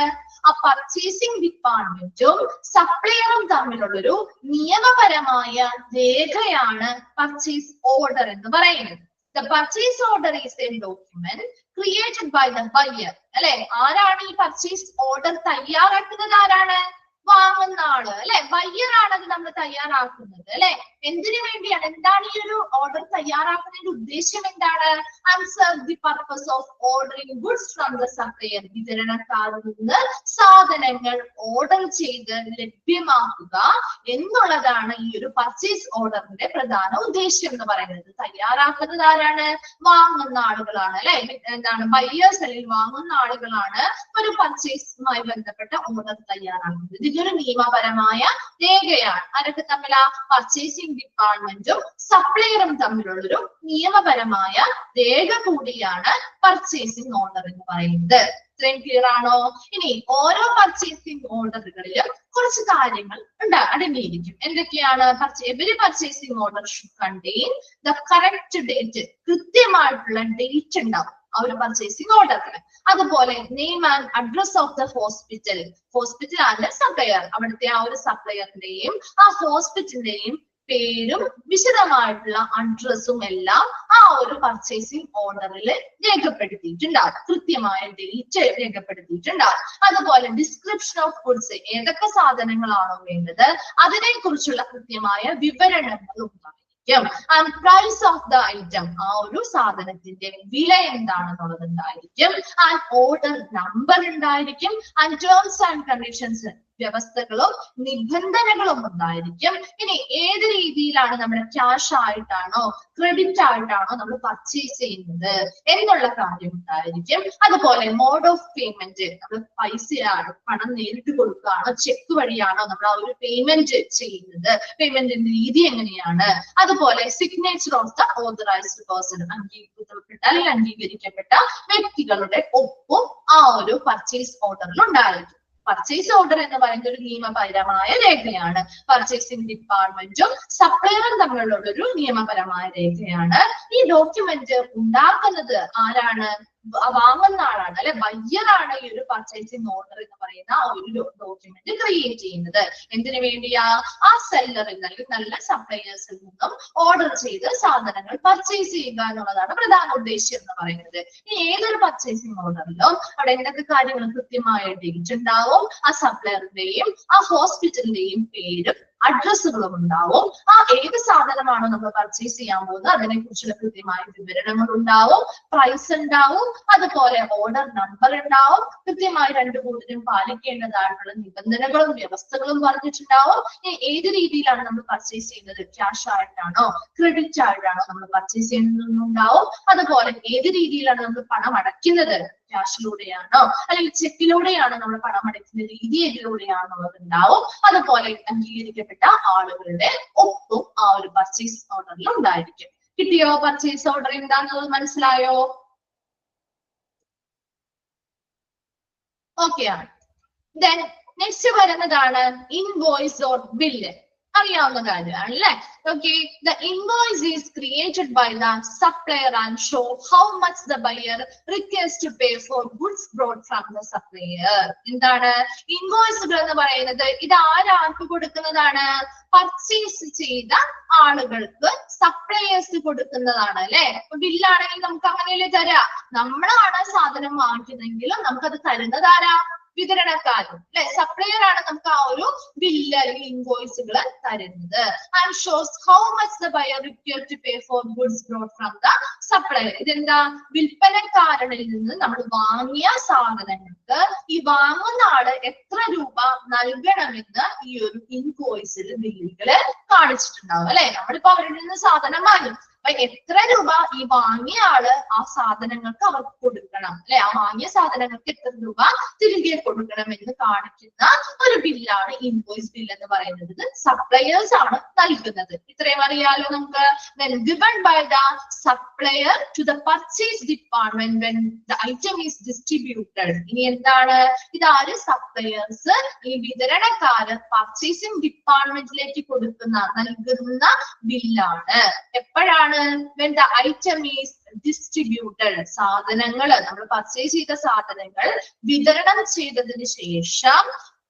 ആ പർച്ചേസിംഗ് ഡിപ്പാർട്ട്മെന്റും സപ്ലയറും തമ്മിലുള്ളൊരു നിയമപരമായ രേഖയാണ് പർച്ചേസ് ഓർഡർ എന്ന് പറയുന്നത്. The purchase order is a document created by the buyer. അല്ലെ, ആരാണ് ഈ പർച്ചേസ് ഓർഡർ തയ്യാറാക്കുന്നത്? ആരാണ്? വാങ്ങുന്ന ആള്, അല്ലെ? ബയ്യർ ആണ് അത് നമ്മൾ തയ്യാറാക്കുന്നത്, അല്ലെ? എന്തിനു വേണ്ടിയാണ്? എന്താണ് ഈ ഒരു ഓർഡർ തയ്യാറാക്കുന്നതിന്റെ ഉദ്ദേശം എന്താണ്? Answer the purpose of ordering goods from the supplier. വിതരണക്കാരിൽ നിന്ന് സാധനങ്ങൾ ഓർഡർ ചെയ്ത് ലഭ്യമാക്കുക എന്നുള്ളതാണ് ഈ ഒരു പർച്ചേസ് ഓർഡറിന്റെ പ്രധാന ഉദ്ദേശം എന്ന് പറയുന്നത്. തയ്യാറാക്കുന്നത് ആരാണ്? വാങ്ങുന്ന ആളുകളാണ്, അല്ലെ? എന്താണ്? ബയ്യേഴ്സ് അല്ലെങ്കിൽ വാങ്ങുന്ന ആളുകളാണ് ഒരു പർച്ചേസുമായി ബന്ധപ്പെട്ട ഓർഡർ തയ്യാറാക്കുന്നത്. ഇതൊരു നിയമപരമായ രേഖയാണ്. ആരൊക്കെ തമ്മിലാ? പർച്ചേസിംഗ് ഡിപ്പാർട്ട്മെന്റും സപ്ലയറും തമ്മിലുള്ളൊരു നിയമപരമായ രേഖ കൂടിയാണ് പർച്ചേസിംഗ് ഓർഡർ എന്ന് പറയുന്നത്. ഇത്രയും ക്ലിയർ ആണോ? ഇനി ഓരോ പർച്ചേസിംഗ് ഓർഡറുകളിലും കുറച്ച് കാര്യങ്ങൾ അടങ്ങിയിരിക്കും. എന്തൊക്കെയാണ്? Every purchasing order should contain the correct date. കൃത്യമായിട്ടുള്ള ഡേറ്റ് ഉണ്ടാവും ആ ഒരു പർച്ചേസിംഗ് ഓർഡറിന്. അതുപോലെ name and address of the hospital. Hospital and supplier, അവിടുത്തെ ആ ഒരു സപ്ലയറിന്റെയും ആ ഹോസ്പിറ്റലിന്റെയും പേരും വിശദമായിട്ടുള്ള അഡ്രസ്സും എല്ലാം ആ ഒരു പർച്ചേസിംഗ് ഓർഡറിൽ രേഖപ്പെടുത്തിയിട്ടുണ്ടാകും. കൃത്യമായ ഡേറ്റ് രേഖപ്പെടുത്തിയിട്ടുണ്ടാകും. അതുപോലെ ഡിസ്ക്രിപ്ഷൻ ഓഫ് ഗുഡ്സ്, ഏതൊക്കെ സാധനങ്ങളാണോ വേണ്ടത് അതിനെ കുറിച്ചുള്ള കൃത്യമായ വിവരണങ്ങളും ഉണ്ടാകും. And price of the item, ആ ഒരു സാധനത്തിന്റെ വില എന്താണെന്നുള്ളത് ഉണ്ടായിരിക്കും. ആൻഡ് ഓർഡർ നമ്പർ ഉണ്ടായിരിക്കും. ആൻഡ് ടേംസ് ആൻഡ് കണ്ടീഷൻസ്, വ്യവസ്ഥകളും നിബന്ധനകളും ഉണ്ടായിരിക്കും. ഇനി ഏത് രീതിയിലാണ് നമ്മുടെ ക്യാഷ് ആയിട്ടാണോ ക്രെഡിറ്റ് ആയിട്ടാണോ നമ്മൾ പർച്ചേസ് ചെയ്യുന്നത് എന്നുള്ള കാര്യം ഉണ്ടായിരിക്കും. അതുപോലെ മോഡ് ഓഫ് പേയ്മെന്റ്, നമ്മൾ പൈസയാണ് പണം നേരിട്ട് കൊടുക്കുകയാണോ ചെക്ക് വഴിയാണോ നമ്മൾ ആ ഒരു പേയ്മെന്റ് ചെയ്യുന്നത്, പേയ്മെന്റിന്റെ രീതി എങ്ങനെയാണ്. അതുപോലെ signature of the authorised person, അംഗീകൃതപ്പെട്ട അല്ലെങ്കിൽ അംഗീകരിക്കപ്പെട്ട വ്യക്തികളുടെ ഒപ്പും ആ ഒരു പർച്ചേസ് ഓർഡറിൽ ഉണ്ടായിരിക്കും. പർച്ചേസ് ഓർഡർ എന്ന് പറയുന്നത് ഒരു നിയമപരമായ രേഖയാണ്. പർച്ചേസിംഗ് ഡിപ്പാർട്ട്മെന്റും സപ്ലയറും തമ്മിലുള്ള ഒരു നിയമപരമായ രേഖയാണ്. ഈ ഡോക്യുമെന്റ് ഉണ്ടാക്കുന്നത് ആരാണ്? വാങ്ങുന്ന ആളാണ്, അല്ലെ? ബയ്യറാണ് ഈ ഒരു പർച്ചേസിംഗ് ഓർഡർ എന്ന് പറയുന്ന ആ ഒരു ഡോക്യുമെന്റ് ക്രിയേറ്റ് ചെയ്യുന്നത്. എന്തിനു വേണ്ടിയാ? ആ സെല്ലറിൽ അല്ലെങ്കിൽ നല്ല സപ്ലയേഴ്സിൽ നിന്നും ഓർഡർ ചെയ്ത് സാധനങ്ങൾ പർച്ചേസ് ചെയ്യുക എന്നുള്ളതാണ് പ്രധാന ഉദ്ദേശം എന്ന് പറയുന്നത്. ഇനി ഏതൊരു പർച്ചേസിംഗ് ഓർഡറിലും അവിടെ എന്തൊക്കെ കാര്യങ്ങൾ കൃത്യമായ ഡേറ്റ് ഉണ്ടാവും. ആ സപ്ലയറിന്റെയും ആ ഹോസ്പിറ്റലിന്റെയും പേരും അഡ്രസ്സുകളും ഉണ്ടാവും. ആ ഏത് സാധനമാണോ നമ്മൾ പർച്ചേസ് ചെയ്യാൻ പോകുന്നത് അതിനെ കുറിച്ചുള്ള കൃത്യമായ വിവരണങ്ങൾ ഉണ്ടാവും, പ്രൈസ് ഉണ്ടാവും, അതുപോലെ ഓർഡർ നമ്പർ ഉണ്ടാവും, കൃത്യമായി രണ്ടു കൂട്ടരും പാലിക്കേണ്ടതായിട്ടുള്ള നിബന്ധനകളും വ്യവസ്ഥകളും പറഞ്ഞിട്ടുണ്ടാവും. ഏത് രീതിയിലാണ് നമ്മൾ പർച്ചേസ് ചെയ്യുന്നത്, ക്യാഷ് ആയിട്ടാണോ ക്രെഡിറ്റ് ആയിട്ടാണോ നമ്മൾ പർച്ചേസ് ചെയ്യുന്നുണ്ടാവും. അതുപോലെ ഏത് രീതിയിലാണ് നമ്മൾ പണം അടയ്ക്കുന്നത്, ക്യാഷിലൂടെയാണോ അല്ലെങ്കിൽ ചെക്കിലൂടെയാണോ നമ്മൾ പണം അടയ്ക്കുന്ന രീതി ഏതിലൂടെയാണെന്നുള്ളത് ഉണ്ടാവും. അതുപോലെ അംഗീകരിക്കപ്പെട്ട ആളുകളുടെ ഒപ്പും ആ ഒരു പർച്ചേസ് ഓർഡറിൽ ഉണ്ടായിരിക്കും. കിട്ടിയോ? പർച്ചേസ് ഓർഡർ എന്താണെന്നുള്ളത് മനസ്സിലായോ? ഓക്കെ ആണ്. ദെൻ നെക്സ്റ്റ് വരുന്നതാണ് ഇൻവോയ്സ് ഓർ ബില്ല്. അറിയാവുന്ന കാര്യമാണ് അല്ലെ? Okay, the invoice is created by the supplier and show how much the buyer requires to pay for goods brought from the supplier. എന്താണ് ഇൻവോയ്സുകൾ എന്ന് പറയുന്നത്? ഇത് ആർക്ക് കൊടുക്കുന്നതാണ്? പർച്ചേസ് ചെയ്ത ആളുകൾക്ക് സപ്ലയേഴ്സ് കൊടുക്കുന്നതാണ് അല്ലെ? ബില്ലാണെങ്കിൽ നമുക്ക് അങ്ങനെയല്ലേ തരാം. നമ്മളാണ് സാധനം വാങ്ങിക്കുന്നതെങ്കിലും നമുക്കത് തരുന്നതാരാ? വിതരണക്കാരും അല്ലെ? സപ്ലയർ ആണ് നമുക്ക് ആ ഒരു ബില്ല് അല്ലെങ്കിൽ ഇൻവോയ്സുകൾ തരുന്നത്. And shows how much the buyer required to pay for goods brought from the supplier. ഇതെന്താ? വിൽപ്പനക്കാരനിൽ നിന്ന് നമ്മൾ വാങ്ങിയ സാധനങ്ങൾക്ക് ഈ വാങ്ങുന്ന ആള് എത്ര രൂപ നൽകണമെന്ന് ഈ ഒരു ഇൻവോയ്സിൽ ബില്ലുകള് കാണിച്ചിട്ടുണ്ടാവും അല്ലെ? നമ്മളിപ്പോ അവരിൽ നിന്ന് സാധനം വാങ്ങും, അപ്പൊ എത്ര രൂപ ഈ വാങ്ങിയ ആള് ആ സാധനങ്ങൾക്ക് അവർക്ക് കൊടുക്കണം അല്ലെ? ആ വാങ്ങിയ സാധനങ്ങൾക്ക് എത്ര രൂപ തിരികെ കൊടുക്കണം എന്ന് കാണിക്കുന്ന ഒരു ബില്ലാണ് ഇൻവോയ്സ് ബിൽ എന്ന് പറയുന്നത്. സപ്ലയേഴ്സ് ആണ് നൽകുന്നത്. ഇത്രയും അറിയാലോ നമുക്ക്. When given by the supplier to the purchase department when the item is distributed. ഇനി എന്താണ്? ഇതാര്? സപ്ലയേഴ്സ് ഈ വിതരണക്കാര് പർച്ചേസിംഗ് ഡിപ്പാർട്ട്മെന്റിലേക്ക് നൽകുന്ന ബില്ലാണ്. എപ്പോഴാണ്? When the item is distributed. സാധനങ്ങൾ നമ്മൾ പർച്ചേസ് ചെയ്ത സാധനങ്ങൾ വിതരണം ചെയ്തതിന് ശേഷം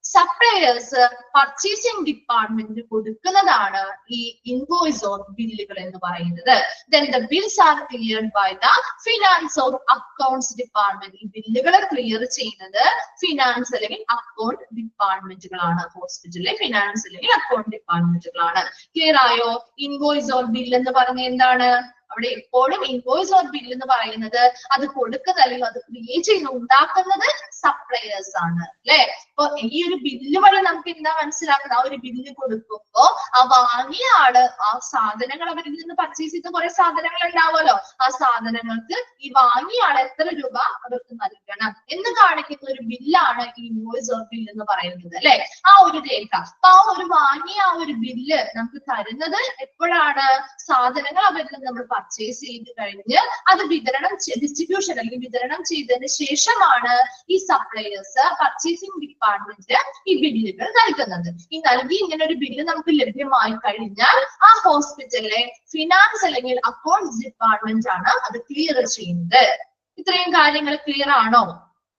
സപ്ലയേഴ്സ് പർച്ചേസിംഗ് ഡിപ്പാർട്ട്മെന്റ് കൊടുക്കുന്നതാണ് ഈ ഇൻവോയ്സ് ഓർ ബില്ലുകൾ എന്ന് പറയുന്നത്. Then the bills are cleared by the finance or accounts department. ഈ ബില്ലുകളെ ക്ലിയർ ചെയ്യുന്നത് ഫിനാൻസ് അല്ലെങ്കിൽ അക്കൗണ്ട് ഡിപ്പാർട്ട്മെന്റുകളാണ്. ഹോസ്പിറ്റലിലെ ഫിനാൻസ് അല്ലെങ്കിൽ അക്കൗണ്ട് ഡിപ്പാർട്ട്മെന്റുകളാണ്. ക്ലിയർ ആയോ? ഇൻവോയ്സ് ഓർ ബിൽ എന്ന് പറഞ്ഞ എന്താണ്? അവിടെ എപ്പോഴും ഇൻവോയ്സ് ഓർ ബിൽ എന്ന് പറയുന്നത് അത് കൊടുക്കുന്ന അല്ലെങ്കിൽ അത് ക്രിയേറ്റ് ചെയ്ത് ഉണ്ടാക്കുന്നത് സപ്ലയേഴ്സ് ആണ് അല്ലെ? അപ്പൊ ഈ ഒരു ബില്ല് വഴി നമുക്ക് എന്താ മനസ്സിലാക്കുന്നത്? ആ ഒരു ബില്ല് കൊടുക്കുമ്പോ ആ വാങ്ങിയ ആള് ആ സാധനങ്ങൾ അവരിൽ നിന്ന് പർച്ചേസ് ചെയ്ത കുറെ സാധനങ്ങൾ ഉണ്ടാവുമല്ലോ, ആ സാധനങ്ങൾക്ക് ഈ വാങ്ങിയ ആൾ എത്ര രൂപ അവർക്ക് നൽകണം എന്ന് കാണിക്കുന്ന ഒരു ബില്ലാണ് ഈ ഇൻവോയ്സ് ഓർ ബിൽ എന്ന് പറയുന്നത് അല്ലെ? ആ ഒരു രേഖ. അപ്പൊ ആ ഒരു വാങ്ങിയ ആ ഒരു ബില്ല് നമുക്ക് തരുന്നത് എപ്പോഴാണ്? സാധനങ്ങൾ അവരിൽ നിന്ന് നമ്മൾ പർച്ചേസ് ചെയ്ത് കഴിഞ്ഞ് അത് ഡിസ്ട്രിബ്യൂഷൻ അല്ലെങ്കിൽ വിതരണം ചെയ്തതിന് ശേഷമാണ് ഈ സപ്ലയേഴ്സ് പർച്ചേസിംഗ് ഡിപ്പാർട്ട്മെന്റ് ഈ ബില്ലുകൾ നൽകുന്നത്. ഈ നൽകി ഇങ്ങനെ ഒരു ബില്ല് നമുക്ക് ലഭ്യമായി കഴിഞ്ഞാൽ ആ ഹോസ്പിറ്റലിലെ ഫിനാൻസ് അല്ലെങ്കിൽ അക്കൗണ്ട്സ് ഡിപ്പാർട്ട്മെന്റ് ആണ് അത് ക്ലിയർ ചെയ്യുന്നത്. ഇത്രയും കാര്യങ്ങൾ ക്ലിയർ ആണോ?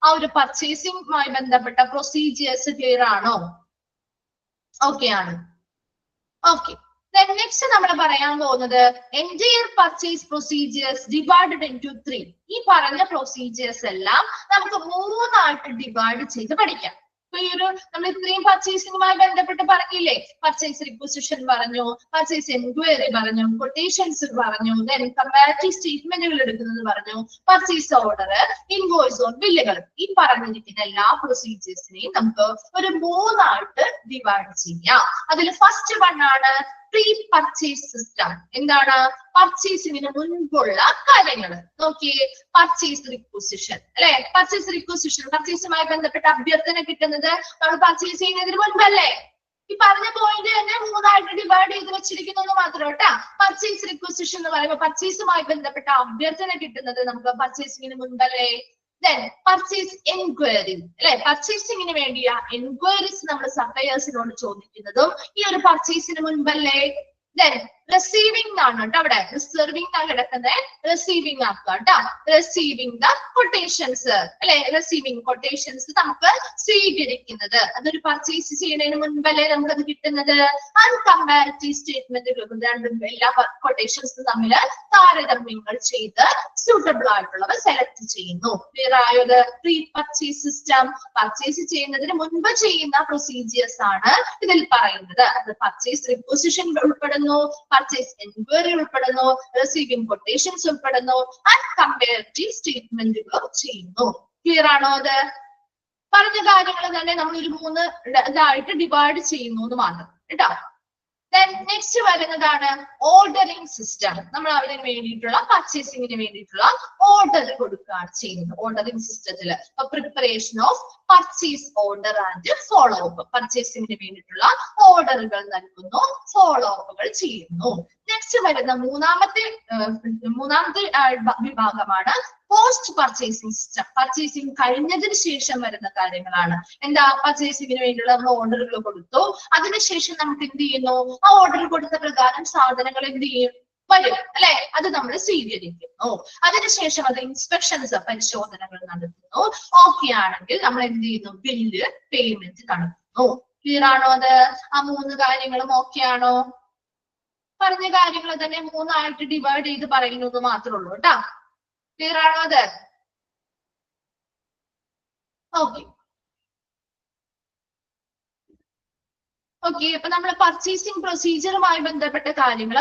ആ ഒരു പർച്ചേസിംഗുമായി ബന്ധപ്പെട്ട പ്രൊസീജിയേഴ്സ് ക്ലിയർ ആണോ? ഓക്കെ ആണ്. ഓക്കെ, നെക്സ്റ്റ് നമ്മൾ പറയാൻ പോകുന്നത് entire purchase procedures divided into 3. ഈ പറഞ്ഞ പ്രൊസീജിയേഴ്സ് എല്ലാം നമുക്ക് 3 ആയിട്ട് ഡിവൈഡ് ചെയ്ത് പഠിക്കാം. അപ്പൊ ഈ ഒരു നമ്മൾ ഇത്രയും പർച്ചേസിംഗുമായി ബന്ധപ്പെട്ട് പറഞ്ഞില്ലേ? പർച്ചേസ് റിക്വസിഷൻ പറഞ്ഞു, പർച്ചേസ് എൻക്വയറി പറഞ്ഞു, കൊട്ടേഷൻസ് പറഞ്ഞു, ദെൻ കമ്പാരിറ്റീവ് സ്റ്റേറ്റ്മെന്റുകൾ എടുക്കുന്നത് പറഞ്ഞു, പർച്ചേസ് ഓർഡർ, ഇൻവോയ്സ് ഓർ ബില്ലുകൾ. ഈ പറഞ്ഞിരിക്കുന്ന എല്ലാ പ്രൊസീജിയേഴ്സിനെയും നമുക്ക് ഒരു 3 ആയിട്ട് ഡിവൈഡ് ചെയ്യാം. അതിൽ ഫസ്റ്റ് വൺ ആണ് പ്രീ പർച്ചേസ് സിസ്റ്റം. എന്താണ്? പർച്ചേസിങ്ങിന് മുൻപുള്ള കാര്യങ്ങൾ. നോക്കിയേ, പർച്ചേസ് റിക്വസിഷൻ അല്ലെ? പർച്ചേസ് റിക്വസിഷൻ പർച്ചേസുമായി ബന്ധപ്പെട്ട അഭ്യർത്ഥന കിട്ടുന്നത് നമ്മൾ പർച്ചേസ് ചെയ്യുന്നതിന് മുൻപല്ലേ? ഈ പറഞ്ഞ പോയിന്റ് തന്നെ 3 ആയിട്ട് ഡിവൈഡ് ചെയ്ത് വെച്ചിരിക്കുന്നത് മാത്രം കേട്ടാ. പർച്ചേസ് റിക്വസിഷൻ എന്ന് പറയുമ്പോൾ പർച്ചേസുമായി ബന്ധപ്പെട്ട അഭ്യർത്ഥന കിട്ടുന്നത് നമുക്ക് പർച്ചേസിങ്ങിന് മുൻപല്ലേ? Then purchase enquiry അല്ലെ? പർച്ചേസിങ്ങിന് വേണ്ടിയ എൻക്വയറീസ് നമ്മൾ സപ്ലയേഴ്സിനോട് ചോദിക്കുന്നതും ഈ ഒരു പർച്ചേസിന് മുൻപല്ലേ? Then റിസീവിംഗ് ആണ് കേട്ടോ. അവിടെ റിസർവിംഗ് ആണ് കിടക്കുന്നത്, റിസീവിംഗ് ആക്കുക കേട്ടോ. റിസീവിംഗ് ദ കൊട്ടേഷൻസ് അല്ലെ, റിസീവിംഗ് കൊട്ടേഷൻസ് നമുക്ക് സ്വീകരിക്കുന്നത്. അതൊരു പർച്ചേസ് ചെയ്യുന്നതിന് മുൻപല്ലേ നമുക്കത് കിട്ടുന്നത്. അത് കമ്പാരിറ്റീവ് സ്റ്റേറ്റ്മെന്റുകൾ രണ്ടും എല്ലാ കൊട്ടേഷൻസും തമ്മിൽ താരതമ്യങ്ങൾ ചെയ്ത് സൂട്ടബിൾ ആയിട്ടുള്ളവ സെലക്ട് ചെയ്യുന്നു. ക്ലിയർ ആയത്? പ്രീ പർച്ചേസ് സിസ്റ്റം പർച്ചേസ് ചെയ്യുന്നതിന് മുൻപ് ചെയ്യുന്ന പ്രൊസീജിയേഴ്സ് ആണ് ഇതിൽ പറയുന്നത്. അത് പർച്ചേസ് റിക്വസിഷൻ ഉൾപ്പെടുന്നു, പർച്ചേസ് എൻക്വയറി ഉൾപ്പെടുന്നു, റിസീവിംഗ് കൊട്ടേഷൻസ് ഉൾപ്പെടുന്നു, ആൻഡ് കമ്പാരിറ്റീവ് സ്റ്റേറ്റ്മെന്റുകൾ ചെയ്യുന്നു. ക്ലിയർ ആണോ? അത് പറഞ്ഞ കാര്യങ്ങൾ തന്നെ നമ്മൾ ഒരു 3 ഇതായിട്ട് ഡിവൈഡ് ചെയ്യുന്നു എന്ന് മാത്രം കേട്ടോ. നെക്സ്റ്റ് വരുന്നതാണ് ഓർഡറിംഗ് സിസ്റ്റം. നമ്മൾ അതിന് വേണ്ടിയിട്ടുള്ള പർച്ചേസിംഗിന് വേണ്ടിയിട്ടുള്ള ഓർഡർ കൊടുക്കുകയാണ് ചെയ്യുന്നത്. ഓർഡറിംഗ് സിസ്റ്റത്തിൽ preparation of purchase order and follow up. പർച്ചേസിംഗിന് വേണ്ടിയിട്ടുള്ള ഓർഡറുകൾ നൽകുന്നു, ഫോളോ അപ്പുകൾ ചെയ്യുന്നു. നെക്സ്റ്റ് വരുന്ന മൂന്നാമത്തെ വിഭാഗമാണ് പോസ്റ്റ് പർച്ചേസിംഗ് സിസ്റ്റം. പർച്ചേസിംഗ് കഴിഞ്ഞതിന് ശേഷം വരുന്ന കാര്യങ്ങളാണ്. എന്താ? പർച്ചേസിംഗിന് വേണ്ടിയുള്ള നമ്മൾ ഓർഡറുകൾ കൊടുത്തു, അതിനുശേഷം നമുക്ക് എന്ത് ചെയ്യുന്നു? ആ ഓർഡർ കൊടുത്ത പ്രകാരം സാധനങ്ങൾ എന്ത് ചെയ്യും? വരും അല്ലെ, അത് നമ്മൾ സ്വീകരിക്കുന്നു. അതിനുശേഷം അത് ഇൻസ്പെക്ഷൻസ് പരിശോധനകൾ നടത്തുന്നു. ഓക്കെ ആണെങ്കിൽ നമ്മൾ എന്ത് ചെയ്യുന്നു? ബില്ല് പേയ്മെന്റ് നടത്തുന്നു. ക്ലിയർ ആണോ? അത് ആ 3 കാര്യങ്ങളും ഓക്കെ ആണോ? പറഞ്ഞ കാര്യങ്ങൾ തന്നെ 3 ആയിട്ട് ഡിവൈഡ് ചെയ്ത് പറയുന്നത് മാത്രമേ ഉള്ളൂ കേട്ടാ. ക്ലിയർ ആണോ? അത് ഓക്കെ. ഓക്കെ, അപ്പൊ നമ്മൾ പർച്ചേസിംഗ് പ്രൊസീജിയറുമായി ബന്ധപ്പെട്ട കാര്യങ്ങൾ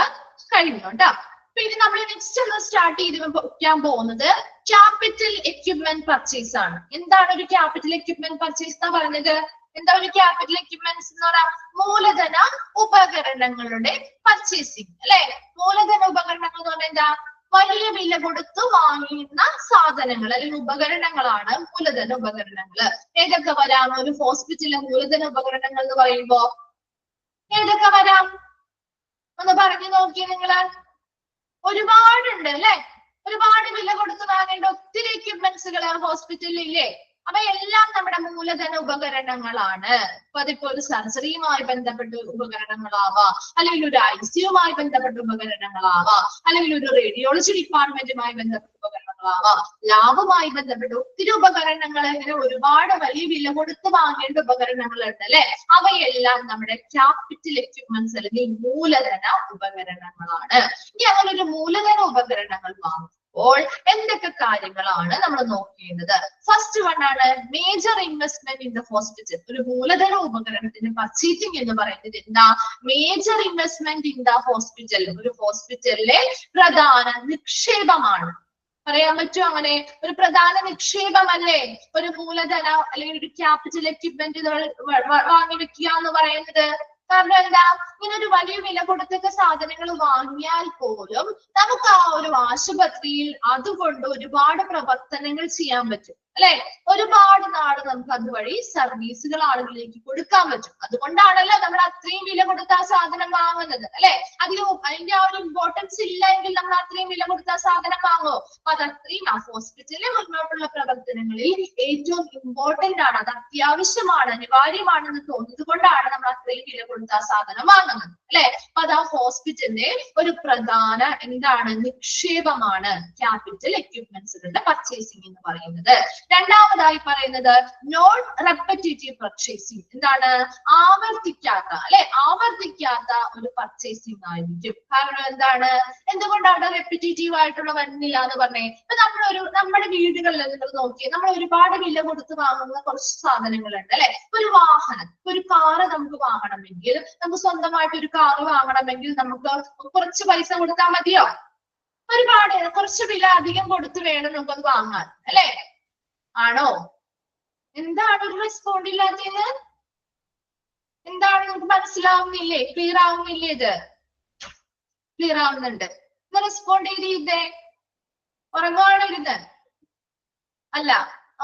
കഴിഞ്ഞു കേട്ടോ. പിന്നെ നമ്മൾ നെക്സ്റ്റ് ഒന്ന് സ്റ്റാർട്ട് ചെയ്ത് വെക്കാൻ പോകുന്നത് ക്യാപിറ്റൽ എക്യുപ്മെന്റ് പർച്ചേസ് ആണ്. എന്താണ് ഒരു ക്യാപിറ്റൽ എക്യുപ്മെന്റ് പർച്ചേസ് എന്ന് പറഞ്ഞത്? എന്താ ഒരു ക്യാപിറ്റൽ എക്യുപ്മെന്റ്സ് എന്ന് പറഞ്ഞാൽ? മൂലധന ഉപകരണങ്ങളുടെ പർച്ചേസിംഗ് അല്ലെ. മൂലധന ഉപകരണങ്ങൾ എന്ന് പറഞ്ഞാൽ എന്താ? വലിയ വില കൊടുത്ത് വാങ്ങുന്ന സാധനങ്ങൾ അല്ലെങ്കിൽ ഉപകരണങ്ങളാണ് മൂലധന ഉപകരണങ്ങൾ. ഏതൊക്കെ വരാം? ഒരു ഹോസ്പിറ്റലിലെ മൂലധന ഉപകരണങ്ങൾ എന്ന് പറയുമ്പോ ഏതൊക്കെ വരാം? ഒന്ന് പറഞ്ഞു നോക്കിയേ നിങ്ങള്. ഒരുപാടുണ്ട് അല്ലെ. ഒരുപാട് വില കൊടുത്ത് വാങ്ങേണ്ട ഒത്തിരി എക്യുപ്മെന്റ്സുകൾ ഹോസ്പിറ്റലിൽ ഇല്ലേ? അവ എല്ലാം നമ്മുടെ മൂലധന ഉപകരണങ്ങളാണ്. അപ്പൊ അതിപ്പോ ഒരു സർജറിയുമായി ബന്ധപ്പെട്ട ഉപകരണങ്ങളാവാം, അല്ലെങ്കിൽ ഒരു ICUമായി ബന്ധപ്പെട്ട ഉപകരണങ്ങളാവാം, അല്ലെങ്കിൽ ഒരു റേഡിയോളജി ഡിപ്പാർട്ട്മെന്റുമായി ബന്ധപ്പെട്ട ഉപകരണങ്ങളാവാം, ലാബുമായി ബന്ധപ്പെട്ട ഒത്തിരി ഉപകരണങ്ങൾ, ഇങ്ങനെ ഒരുപാട് വലിയ വില കൊടുത്ത് വാങ്ങേണ്ട ഉപകരണങ്ങളുണ്ട് അല്ലെ. അവയെല്ലാം നമ്മുടെ ക്യാപിറ്റൽ എക്യുപ്മെന്റ്സ് അല്ലെങ്കിൽ മൂലധന ഉപകരണങ്ങളാണ്. ഇനി അങ്ങനെ ഒരു മൂലധന ഉപകരണങ്ങൾ വാങ്ങും എന്തൊക്കെ കാര്യങ്ങളാണ് നമ്മൾ നോക്കേണ്ടത്? ഫസ്റ്റ് വൺ ആണ് major investment in the hospital. ഒരു മൂലധന ഉപകരണത്തിന്റെ പർച്ചേസിംഗ് എന്ന് പറയുന്നത് എന്താ? Major investment in the hospital. ഒരു ഹോസ്പിറ്റലിലെ പ്രധാന നിക്ഷേപമാണ്. പറയാൻ പറ്റുമോ അങ്ങനെ? ഒരു പ്രധാന നിക്ഷേപമല്ലേ ഒരു മൂലധന അല്ലെങ്കിൽ ഒരു ക്യാപിറ്റൽ എക്യുപ്മെന്റ് വാങ്ങി വെക്കുക എന്ന് പറയുന്നത്? കാരണം എന്താ? ഇങ്ങനെ ഒരു വലിയ വില കൊടുത്തൊക്കെ സാധനങ്ങൾ വാങ്ങിയാൽ പോലും നമുക്ക് ആ ഒരു ആശുപത്രിയിൽ അതുകൊണ്ട് ഒരുപാട് പ്രവർത്തനങ്ങൾ ചെയ്യാൻ പറ്റും അല്ലെ. ഒരുപാട് നാട് നമുക്ക് അതുവഴി സർവീസുകൾ ആളുകളിലേക്ക് കൊടുക്കാൻ പറ്റും. അതുകൊണ്ടാണല്ലോ നമ്മൾ അത്രയും വില കൊടുത്ത ആ സാധനം വാങ്ങുന്നത് അല്ലെ. അതിന്റെ ആ ഒരു ഇമ്പോർട്ടൻസ് ഇല്ല എങ്കിൽ നമ്മൾ അത്രയും വില കൊടുത്ത ആ സാധനം വാങ്ങുമോ? അപ്പൊ അത് അത്രയും ആ ഹോസ്പിറ്റലിലെ മുന്നോട്ടുള്ള പ്രവർത്തനങ്ങളിൽ ഏറ്റവും ഇമ്പോർട്ടന്റ് ആണ്, അത് അത്യാവശ്യമാണ്, അനിവാര്യമാണെന്ന് തോന്നുന്നത് കൊണ്ടാണ് നമ്മൾ അത്രയും വില കൊടുത്ത ആ സാധനം വാങ്ങുന്നത് അല്ലെ. അപ്പൊ അത് ആ ഹോസ്പിറ്റലിന്റെ ഒരു പ്രധാന എന്താണ്? നിക്ഷേപമാണ് ക്യാപിറ്റൽ എക്യുപ്മെന്റ്സുകളുടെ പർച്ചേസിംഗ് എന്ന് പറയുന്നത്. രണ്ടാമതായി പറയുന്നത് നോൺ റെപ്പറ്റേറ്റീവ് പർച്ചേസിംഗ്. എന്താണ്? ആവർത്തിക്കാത്ത അല്ലെ, ആവർത്തിക്കാത്ത ഒരു പർച്ചേസിംഗ് ആയിരിക്കും. കാരണം എന്താണ്? എന്തുകൊണ്ടാണ് റെപ്പറ്റേറ്റീവ് ആയിട്ടുള്ള വരുന്നില്ല എന്ന് പറഞ്ഞേ? ഇപ്പൊ നമ്മുടെ വീടുകളിൽ നിങ്ങൾ നോക്കിയേ, നമ്മൾ ഒരുപാട് വില കൊടുത്ത് വാങ്ങുന്ന കുറച്ച് സാധനങ്ങളുണ്ട് അല്ലെ. ഒരു വാഹനം, ഒരു കാറ് നമുക്ക് വാങ്ങണമെങ്കിൽ, നമുക്ക് സ്വന്തമായിട്ട് ഒരു കാറ് വാങ്ങണമെങ്കിൽ നമുക്ക് കുറച്ച് പൈസ കൊടുത്താൽ മതിയോ? കുറച്ച് വില അധികം കൊടുത്ത് വേണം നമുക്കത് വാങ്ങാൻ അല്ലെ. ആണോ? എന്താണ് ഒരു റെസ്പോണ്ട് ഇല്ലാത്തത്? എന്താണ്? നമുക്ക് മനസ്സിലാവുന്നില്ലേ? ക്ലിയർ ആവുന്നില്ലേ? ഇത് ക്ലിയർ ആവുന്നുണ്ട്? റെസ്പോണ്ട് ചെയ്തേ. ഉറങ്ങുവാണിരുന്ന് അല്ല.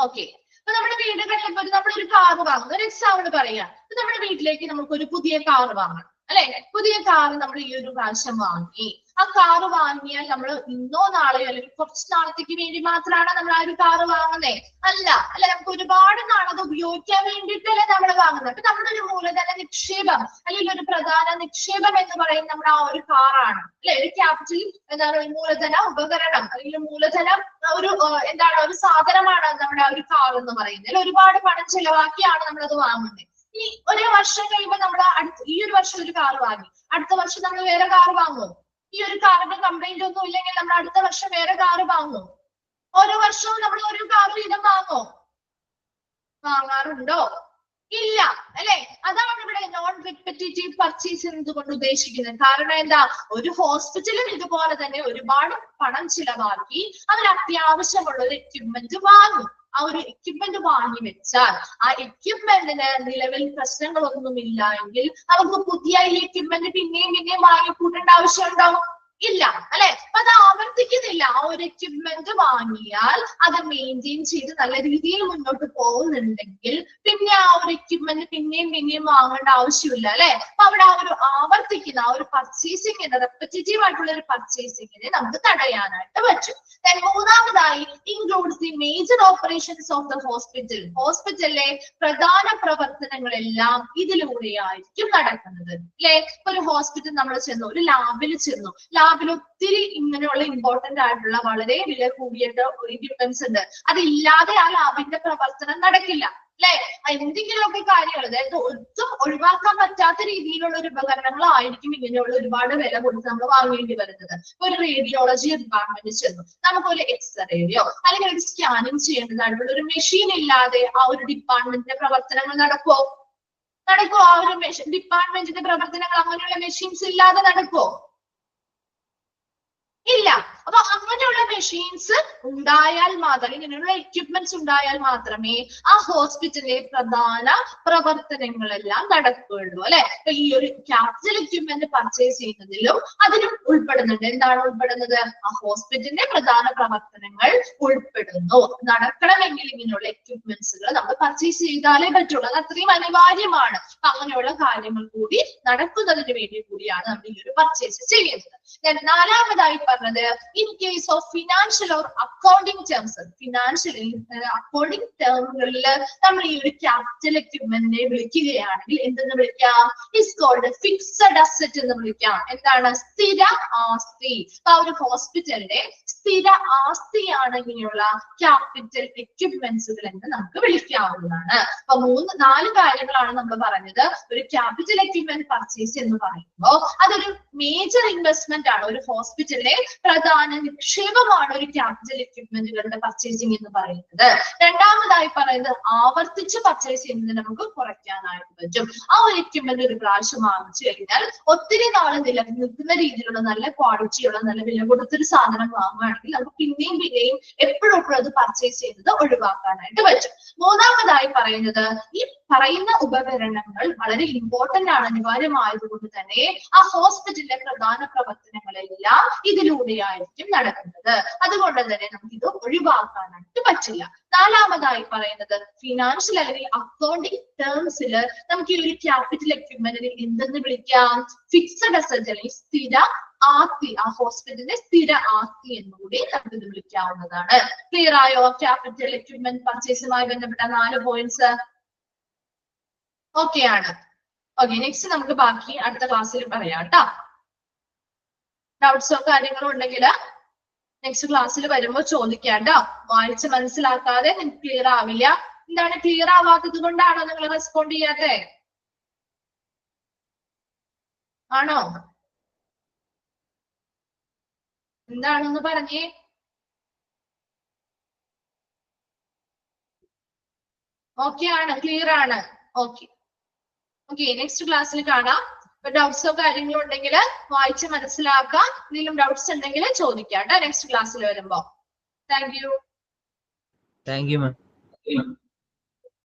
ഓക്കെ. അപ്പൊ നമ്മുടെ വീടുകളിൽ നമ്മളൊരു കാറ് വാങ്ങും. ഒരു എക്സാമ്പിൾ പറയാം. നമ്മുടെ വീട്ടിലേക്ക് നമുക്ക് ഒരു പുതിയ കാറ് വാങ്ങണം അല്ലെ. പുതിയ കാർ നമ്മൾ ഈ ഒരു പ്രാവശ്യം വാങ്ങി. ആ കാറ് വാങ്ങിയാൽ നമ്മൾ ഇന്നോ നാളെയോ അല്ലെങ്കിൽ കുറച്ച് നാളത്തേക്ക് വേണ്ടി മാത്രമാണ് നമ്മൾ ആ ഒരു കാറ് വാങ്ങുന്നേ? അല്ല. അല്ലെ, നമുക്ക് ഒരുപാട് നാൾ അത് ഉപയോഗിക്കാൻ വേണ്ടിയിട്ടല്ലേ നമ്മൾ വാങ്ങുന്നത്. അപ്പൊ നമ്മുടെ ഒരു മൂലധന നിക്ഷേപം അല്ലെങ്കിൽ ഒരു പ്രധാന നിക്ഷേപം എന്ന് പറയുന്നത് നമ്മുടെ ആ ഒരു കാറാണ്. അല്ലെ, ഒരു ക്യാപിറ്റൽ എന്താണ്, ഒരു മൂലധന ഉപകരണം അല്ലെങ്കിൽ മൂലധനം ഒരു എന്താണ്, ഒരു സാധനമാണ് നമ്മുടെ ആ ഒരു കാർ എന്ന് പറയുന്നത്. ഒരുപാട് പണം ചെലവാക്കിയാണ് നമ്മൾ അത് വാങ്ങുന്നത്. ഈ ഒരു വർഷം കഴിയുമ്പോൾ നമ്മൾ ഈ ഒരു വർഷം ഒരു കാർ വാങ്ങി, അടുത്ത വർഷം നമ്മൾ വേറെ കാർ വാങ്ങും. ഈ ഒരു കാറിന്റെ കംപ്ലൈന്റ് ഒന്നും ഇല്ലെങ്കിൽ നമ്മൾ അടുത്ത വർഷം വേറെ കാർ വാങ്ങും. ഓരോ വർഷവും നമ്മൾ ഒരു കാർ വീതം വാങ്ങാറുണ്ടോ? ഇല്ല, അല്ലെ. അതാണ് ഇവിടെ നോൺ റിപ്പറ്റേറ്റീവ് പർച്ചേസ് എന്നതുകൊണ്ട് ഉദ്ദേശിക്കുന്നത്. കാരണം എന്താ, ഒരു ഹോസ്പിറ്റലും ഇതുപോലെ തന്നെ ഒരുപാട് പണം ചിലവാക്കി അവർ അത്യാവശ്യമുള്ള ഒരു എക്യുപ്മെന്റ് വാങ്ങും. ആ ഒരു എക്യുപ്മെന്റ് വാങ്ങി വെച്ചാൽ ആ എക്യുപ്മെന്റിന് നിലവിൽ പ്രശ്നങ്ങളൊന്നുമില്ല എങ്കിൽ നമുക്ക് പുതിയ ഈ എക്യുപ്മെന്റ് പിന്നെയും വാങ്ങി കൂട്ടേണ്ട ആവശ്യമുണ്ടോ? ഇല്ല, അല്ലെ. അപ്പൊ അത് ആവർത്തിക്കുന്നില്ല. ആ ഒരു എക്യുപ്മെന്റ് വാങ്ങിയാൽ അത് മെയിൻറ്റെയിൻ ചെയ്ത് നല്ല രീതിയിൽ മുന്നോട്ട് പോകുന്നുണ്ടെങ്കിൽ പിന്നെ ആ ഒരു എക്യുപ്മെന്റ് പിന്നെയും വാങ്ങേണ്ട ആവശ്യമില്ല, അല്ലെ. അപ്പൊ അവിടെ ആ ഒരു ആവർത്തിക്കുന്ന ആ ഒരു പർച്ചേസിങ്ങിന്, റെപ്പറ്റേറ്റീവ് ആയിട്ടുള്ള ഒരു പർച്ചേസിങ്ങിനെ നമുക്ക് തടയാനായിട്ട് പറ്റും. മൂന്നാമതായി includes the major operations of the hospital. ഹോസ്പിറ്റലിലെ പ്രധാന പ്രവർത്തനങ്ങളെല്ലാം ഇതിലൂടെയായിരിക്കും നടക്കുന്നത്, അല്ലെ. ഒരു ഹോസ്പിറ്റൽ നമ്മൾ ചെന്നു, ഒരു ലാബിൽ ചെന്നു, ലാബിൽ ഒത്തിരി ഇങ്ങനെയുള്ള ഇമ്പോർട്ടന്റ് ആയിട്ടുള്ള വളരെ വില കൂടിയ എക്യുപ്മെന്റ്സ് ഉണ്ട്. അതില്ലാതെ ആ ലാബിന്റെ പ്രവർത്തനം നടക്കില്ല, അല്ലെ. എന്തെങ്കിലുമൊക്കെ കാര്യങ്ങൾ, അതായത് ഒട്ടും ഒഴിവാക്കാൻ പറ്റാത്ത രീതിയിലുള്ള ഒരു ഉപകരണങ്ങളായിരിക്കും ഇങ്ങനെയുള്ള ഒരുപാട് വില കൊടുത്ത് നമ്മൾ വാങ്ങേണ്ടി വരുന്നത്. ഒരു റേഡിയോളജി ഡിപ്പാർട്ട്മെന്റ് ചെന്നു, നമുക്കൊരു എക്സ്റേയോ അല്ലെങ്കിൽ ഒരു സ്കാനിങ് ചെയ്യേണ്ടതായിട്ടുള്ള ഒരു മെഷീൻ ഇല്ലാതെ ആ ഒരു ഡിപ്പാർട്ട്മെന്റിന്റെ പ്രവർത്തനങ്ങൾ നടക്കുമോ? ആ ഒരു ഡിപ്പാർട്ട്മെന്റിന്റെ പ്രവർത്തനങ്ങൾ അങ്ങനെയുള്ള മെഷീൻസ് ഇല്ലാതെ നടക്കുമോ? ഇല്ല. അപ്പൊ അങ്ങനെയുള്ള മെഷീൻസ് ഉണ്ടായാൽ മാത്രമേ, ഇങ്ങനെയുള്ള എക്യുപ്മെന്റ്സ് ഉണ്ടായാൽ മാത്രമേ ആ ഹോസ്പിറ്റലിലെ പ്രധാന പ്രവർത്തനങ്ങളെല്ലാം നടക്കുകയുള്ളൂ, അല്ലെ. അപ്പൊ ഈ ഒരു ക്യാപിറ്റൽ എക്യുപ്മെന്റ് പർച്ചേസ് ചെയ്യുന്നതിലും അതിലും ഉൾപ്പെടുന്നുണ്ട്. എന്താണ് ഉൾപ്പെടുന്നത്? ആ ഹോസ്പിറ്റലിന്റെ പ്രധാന പ്രവർത്തനങ്ങൾ ഉൾപ്പെടുന്നു. നടക്കണമെങ്കിൽ ഇങ്ങനെയുള്ള എക്യുപ്മെന്റ്സുകൾ നമ്മൾ പർച്ചേസ് ചെയ്താലേ പറ്റുള്ളൂ. അത് അത്രയും അനിവാര്യമാണ്. അപ്പൊ അങ്ങനെയുള്ള കാര്യങ്ങൾ കൂടി നടക്കുന്നതിന് വേണ്ടി കൂടിയാണ് നമ്മൾ ഈ ഒരു പർച്ചേസ് ചെയ്യുന്നത്. നാലാമതായി പറഞ്ഞത് in case of financial or accounting terms. Financial accounting ടേമുകളിൽ നമ്മൾ ഈ ഒരു ക്യാപിറ്റൽ എക്യുപ്മെന്റിനെ വിളിക്കുകയാണെങ്കിൽ എന്തെന്ന് വിളിക്കാം? ഇസ് കോൾഡ് ഫിക്സഡ് അസറ്റ് എന്ന് വിളിക്കാം. എന്താണ്? സ്ഥിര ആസ്തി. ആ ഒരു ഹോസ്പിറ്റലിന്റെ സ്ഥിര ആസ്തിയാണ് ഇങ്ങനെയുള്ള ക്യാപിറ്റൽ എക്യുപ്മെന്റ്സുകൾ എന്ന് നമുക്ക് വിളിക്കാവുന്നതാണ്. അപ്പൊ നാല് കാര്യങ്ങളാണ് നമ്മൾ പറഞ്ഞത്. ഒരു ക്യാപിറ്റൽ എക്യുപ്മെന്റ് പർച്ചേസ് എന്ന് പറയുമ്പോൾ അതൊരു മേജർ ഇൻവെസ്റ്റ്മെന്റ് ആണ്. ഒരു ഹോസ്പിറ്റലിലെ പ്രധാന നിക്ഷേപമാണ് ഒരു ക്യാപിറ്റൽ എക്യുപ്മെന്റുകളുടെ പർച്ചേസിംഗ് എന്ന് പറയുന്നത്. രണ്ടാമതായി പറയുന്നത് ആവർത്തിച്ച് പർച്ചേസ് ചെയ്യുന്നത് നമുക്ക് കുറയ്ക്കാനായിട്ട് പറ്റും. ആ ഒരു എക്യുപ്മെന്റ് ഒരു പ്രാവശ്യം വാങ്ങിച്ചു കഴിഞ്ഞാൽ ഒത്തിരി നാൾ നിലനിൽക്കുന്ന രീതിയിലുള്ള നല്ല ക്വാളിറ്റിയുള്ള നല്ല വില കൊടുത്തൊരു സാധനം വാങ്ങുകയാണെങ്കിൽ നമുക്ക് പിന്നെയും എപ്പോഴും അത് പർച്ചേസ് ചെയ്യുന്നത് ഒഴിവാക്കാനായിട്ട് പറ്റും. മൂന്നാമതായി പറയുന്നത് ഈ പറയുന്ന ഉപകരണങ്ങൾ വളരെ ഇമ്പോർട്ടന്റ് ആണ്, അനിവാര്യമായതുകൊണ്ട് തന്നെ ആ ഹോസ്പിറ്റലിലെ പ്രധാന പ്രവർത്തനങ്ങളെല്ലാം ഇതിലൂടെയായിരിക്കും നടക്കുന്നത്. അതുകൊണ്ട് തന്നെ നമുക്ക് ഇത് ഒഴിവാക്കാനായിട്ട് പറ്റില്ല. നാലാമതായി പറയുന്നത് ഫിനാൻഷ്യൽ അല്ലെങ്കിൽ അക്കൗണ്ടിങ് ടേംസിൽ നമുക്ക് ഈ ഒരു ക്യാപിറ്റൽ എക്യുപ്മെന്റിനെ എന്തെന്ന് വിളിക്കാം? ഫിക്സഡ് അസറ്റ് അല്ലെങ്കിൽ സ്ഥിര ആസ്തി. ആ ഹോസ്പിറ്റലിന്റെ സ്ഥിര ആസ്തി എന്നുകൂടി നമുക്ക് ഇത് വിളിക്കാവുന്നതാണ്. ക്ലിയർ ആയോ? ക്യാപിറ്റൽ എക്യുപ്മെന്റ് പർച്ചേസുമായി ബന്ധപ്പെട്ട 4 പോയിന്റ്സ് ഓക്കെ ആണ്. ഓക്കെ, നെക്സ്റ്റ് നമുക്ക് ബാക്കി അടുത്ത ക്ലാസ്സിൽ പറയാം കേട്ടോ. ഡൗട്ട്സോ കാര്യങ്ങളോ ഉണ്ടെങ്കിൽ നെക്സ്റ്റ് ക്ലാസ്സിൽ വരുമ്പോൾ ചോദിക്കാം കേട്ടോ. വായിച്ച് മനസ്സിലാക്കാതെ നിങ്ങൾക്ക് ക്ലിയർ ആവില്ല. എന്താണ് ക്ലിയർ ആവാത്തത് കൊണ്ടാണോ നിങ്ങൾ റെസ്പോണ്ട് ചെയ്യാത്തെ? ആണോ? എന്താണെന്ന് പറഞ്ഞേ. ഓക്കെ ആണ്, ക്ലിയർ ആണ്. ഓക്കെ ഓക്കെ, നെക്സ്റ്റ് ക്ലാസ്സിൽ കാണാം. ഡൗട്ട്സോ കാര്യങ്ങളോ ഉണ്ടെങ്കിൽ വായിച്ച് മനസ്സിലാക്കാം. എന്തെങ്കിലും ഡൗട്ട്സ് ഉണ്ടെങ്കിൽ ചോദിക്കാം കേട്ടോ നെക്സ്റ്റ് ക്ലാസ്സിൽ വരുമ്പോ. Thank you. Thank you ma'am.